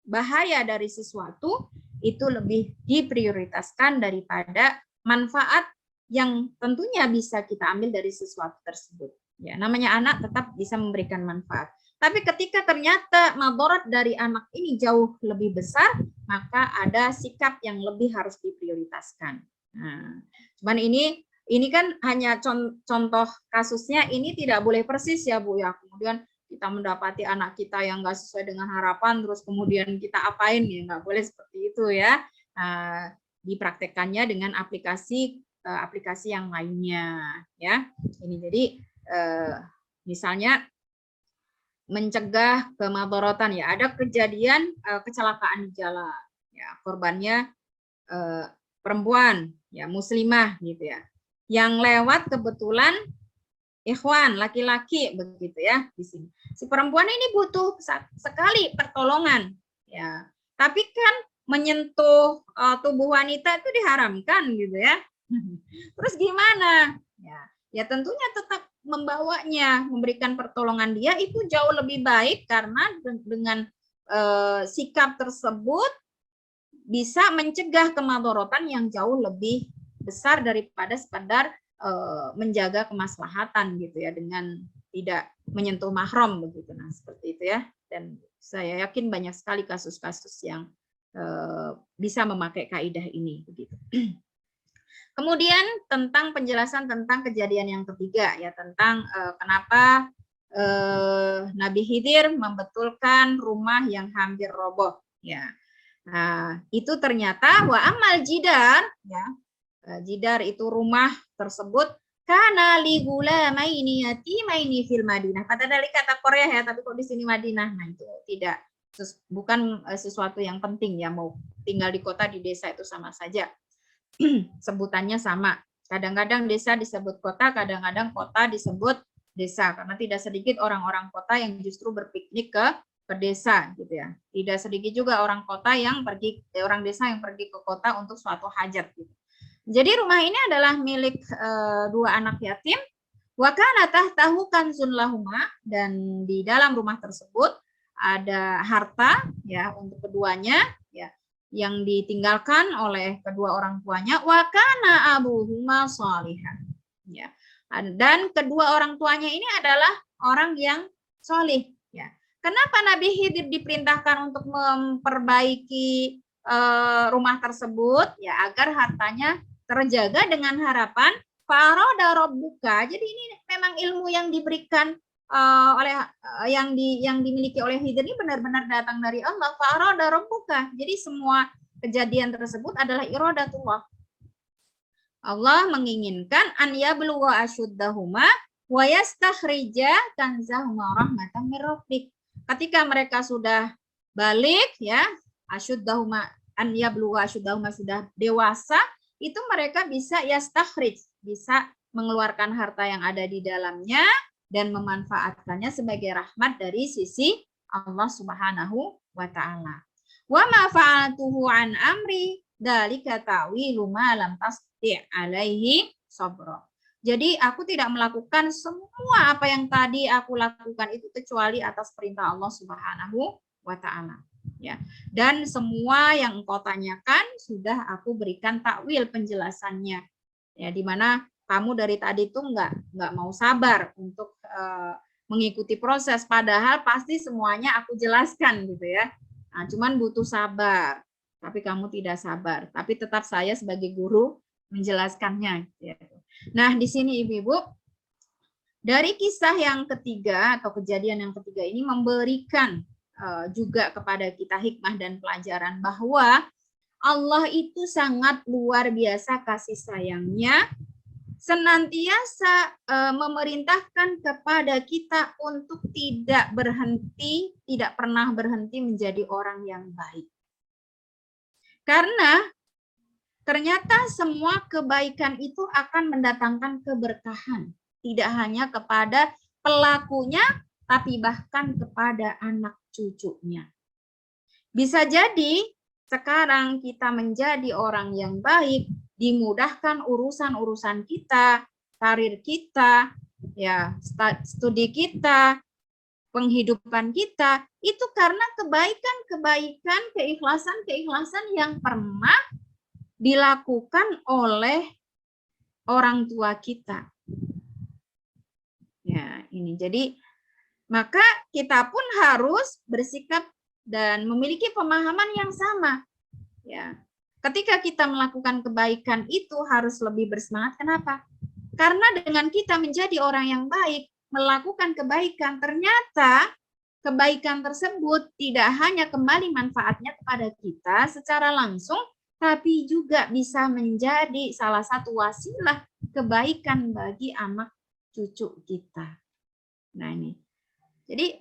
Speaker 1: bahaya dari sesuatu itu lebih diprioritaskan daripada manfaat yang tentunya bisa kita ambil dari sesuatu tersebut. Ya, namanya anak tetap bisa memberikan manfaat. Tapi ketika ternyata madarat dari anak ini jauh lebih besar, maka ada sikap yang lebih harus diprioritaskan. Nah, cuman ini kan hanya contoh kasusnya, ini tidak boleh persis ya Bu ya. Kemudian kita mendapati anak kita yang nggak sesuai dengan harapan, terus kemudian kita apain ya, nggak boleh seperti itu ya. Dipraktekkannya dengan aplikasi yang lainnya ya. Ini jadi misalnya mencegah kemadharatan ya, ada kejadian kecelakaan di jalan ya, korbannya perempuan ya, muslimah gitu ya, yang lewat kebetulan ikhwan laki-laki begitu ya. Di sini si perempuan ini butuh sekali pertolongan ya, tapi kan menyentuh tubuh wanita itu diharamkan gitu ya. Terus gimana ya tentunya tetap membawanya, memberikan pertolongan dia itu jauh lebih baik, karena dengan sikap tersebut bisa mencegah kemadharatan yang jauh lebih besar daripada sekedar menjaga kemaslahatan gitu ya, dengan tidak menyentuh mahram begitu. Nah, seperti itu ya. Dan saya yakin banyak sekali kasus-kasus yang bisa memakai kaidah ini begitu. Kemudian tentang penjelasan tentang kejadian yang ketiga ya, tentang kenapa Nabi Khidir membetulkan rumah yang hampir roboh ya. Nah, itu ternyata wa amal jidar ya. Jidar itu rumah tersebut kana li gulamaini yatimaini fil Madinah. Kata dari kata Korea ya, tapi kok di sini Madinah. Nah, itu tidak, bukan sesuatu yang penting ya, mau tinggal di kota di desa itu sama saja. Sebutannya sama. Kadang-kadang desa disebut kota, kadang-kadang kota disebut desa, karena tidak sedikit orang-orang kota yang justru berpiknik ke desa gitu ya. Tidak sedikit juga orang desa yang pergi ke kota untuk suatu hajat gitu. Jadi rumah ini adalah milik dua anak yatim. Wa kana tahtahu kanzun lahuma, dan di dalam rumah tersebut ada harta ya untuk keduanya ya, yang ditinggalkan oleh kedua orang tuanya. Wa kana abuhuma shalihan ya, dan kedua orang tuanya ini adalah orang yang solih ya. Kenapa Nabi Khidir diperintahkan untuk memperbaiki rumah tersebut ya, agar hartanya terjaga dengan harapan farada rabbuka. Jadi ini memang ilmu yang diberikan yang dimiliki oleh Khidir ini benar-benar datang dari Allah. Farada rabbuka. Jadi semua kejadian tersebut adalah iradatullah. Allah menginginkan an yablugha ashuddahuma wa yastakhrija kanzahuma rahmatan mir rabbik. Ketika mereka sudah balik ya, ashuddahuma, an yablugha ashuddahuma, sudah dewasa, itu mereka bisa yastakhrij, bisa mengeluarkan harta yang ada di dalamnya dan memanfaatkannya sebagai rahmat dari sisi Allah Subhanahu wa taala. Wa ma fa'altuhu an amri dzalika ta'wilu ma lam tasti' alaihi sabra. Jadi aku tidak melakukan semua apa yang tadi aku lakukan itu kecuali atas perintah Allah Subhanahu wa taala. Ya, dan semua yang engkau tanyakan sudah aku berikan takwil penjelasannya ya, dimana kamu dari tadi tuh nggak mau sabar untuk mengikuti proses, padahal pasti semuanya aku jelaskan gitu ya. Nah, cuman butuh sabar, tapi kamu tidak sabar, tapi tetap saya sebagai guru menjelaskannya ya. Nah, di sini ibu-ibu, dari kisah yang ketiga atau kejadian yang ketiga ini memberikan juga kepada kita hikmah dan pelajaran bahwa Allah itu sangat luar biasa kasih sayangnya, senantiasa memerintahkan kepada kita untuk tidak berhenti, tidak pernah berhenti menjadi orang yang baik. Karena ternyata semua kebaikan itu akan mendatangkan keberkahan, tidak hanya kepada pelakunya, tapi bahkan kepada anak cucunya. Bisa jadi sekarang kita menjadi orang yang baik, dimudahkan urusan-urusan kita, karir kita, ya, studi kita, penghidupan kita, itu karena kebaikan-kebaikan, keikhlasan-keikhlasan yang pernah dilakukan oleh orang tua kita. Ya, ini jadi maka kita pun harus bersikap dan memiliki pemahaman yang sama. Ya. Ketika kita melakukan kebaikan itu harus lebih bersemangat. Kenapa? Karena dengan kita menjadi orang yang baik, melakukan kebaikan, ternyata kebaikan tersebut tidak hanya kembali manfaatnya kepada kita secara langsung, tapi juga bisa menjadi salah satu wasilah kebaikan bagi anak cucu kita. Nah ini. Jadi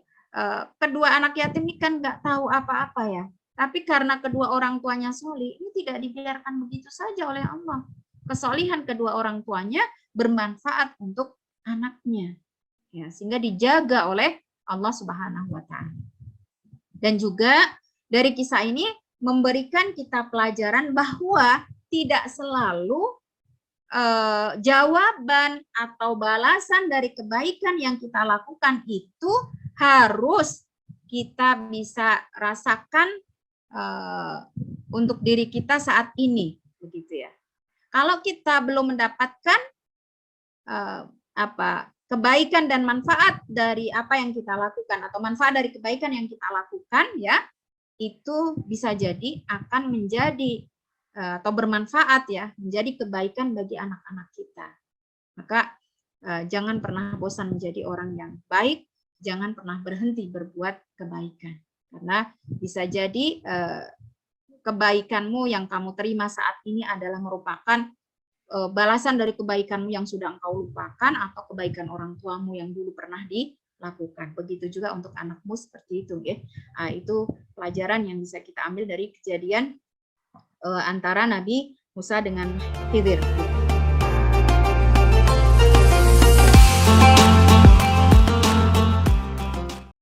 Speaker 1: kedua anak yatim ini kan nggak tahu apa-apa ya. Tapi karena kedua orang tuanya solih, ini tidak dibiarkan begitu saja oleh Allah. Kesolihan kedua orang tuanya bermanfaat untuk anaknya. Ya, sehingga dijaga oleh Allah Subhanahu wa Ta'ala. Dan juga dari kisah ini memberikan kita pelajaran bahwa tidak selalu jawaban atau balasan dari kebaikan yang kita lakukan itu harus kita bisa rasakan untuk diri kita saat ini, begitu ya. Kalau kita belum mendapatkan kebaikan dan manfaat dari apa yang kita lakukan atau manfaat dari kebaikan yang kita lakukan, ya, itu bisa jadi akan menjadi atau bermanfaat ya, menjadi kebaikan bagi anak-anak kita. Maka jangan pernah bosan menjadi orang yang baik, jangan pernah berhenti berbuat kebaikan. Karena bisa jadi kebaikanmu yang kamu terima saat ini adalah merupakan balasan dari kebaikanmu yang sudah engkau lupakan atau kebaikan orang tuamu yang dulu pernah dilakukan. Begitu juga untuk anakmu seperti itu, ya. Itu pelajaran yang bisa kita ambil dari kejadian antara Nabi Musa dengan Khidir.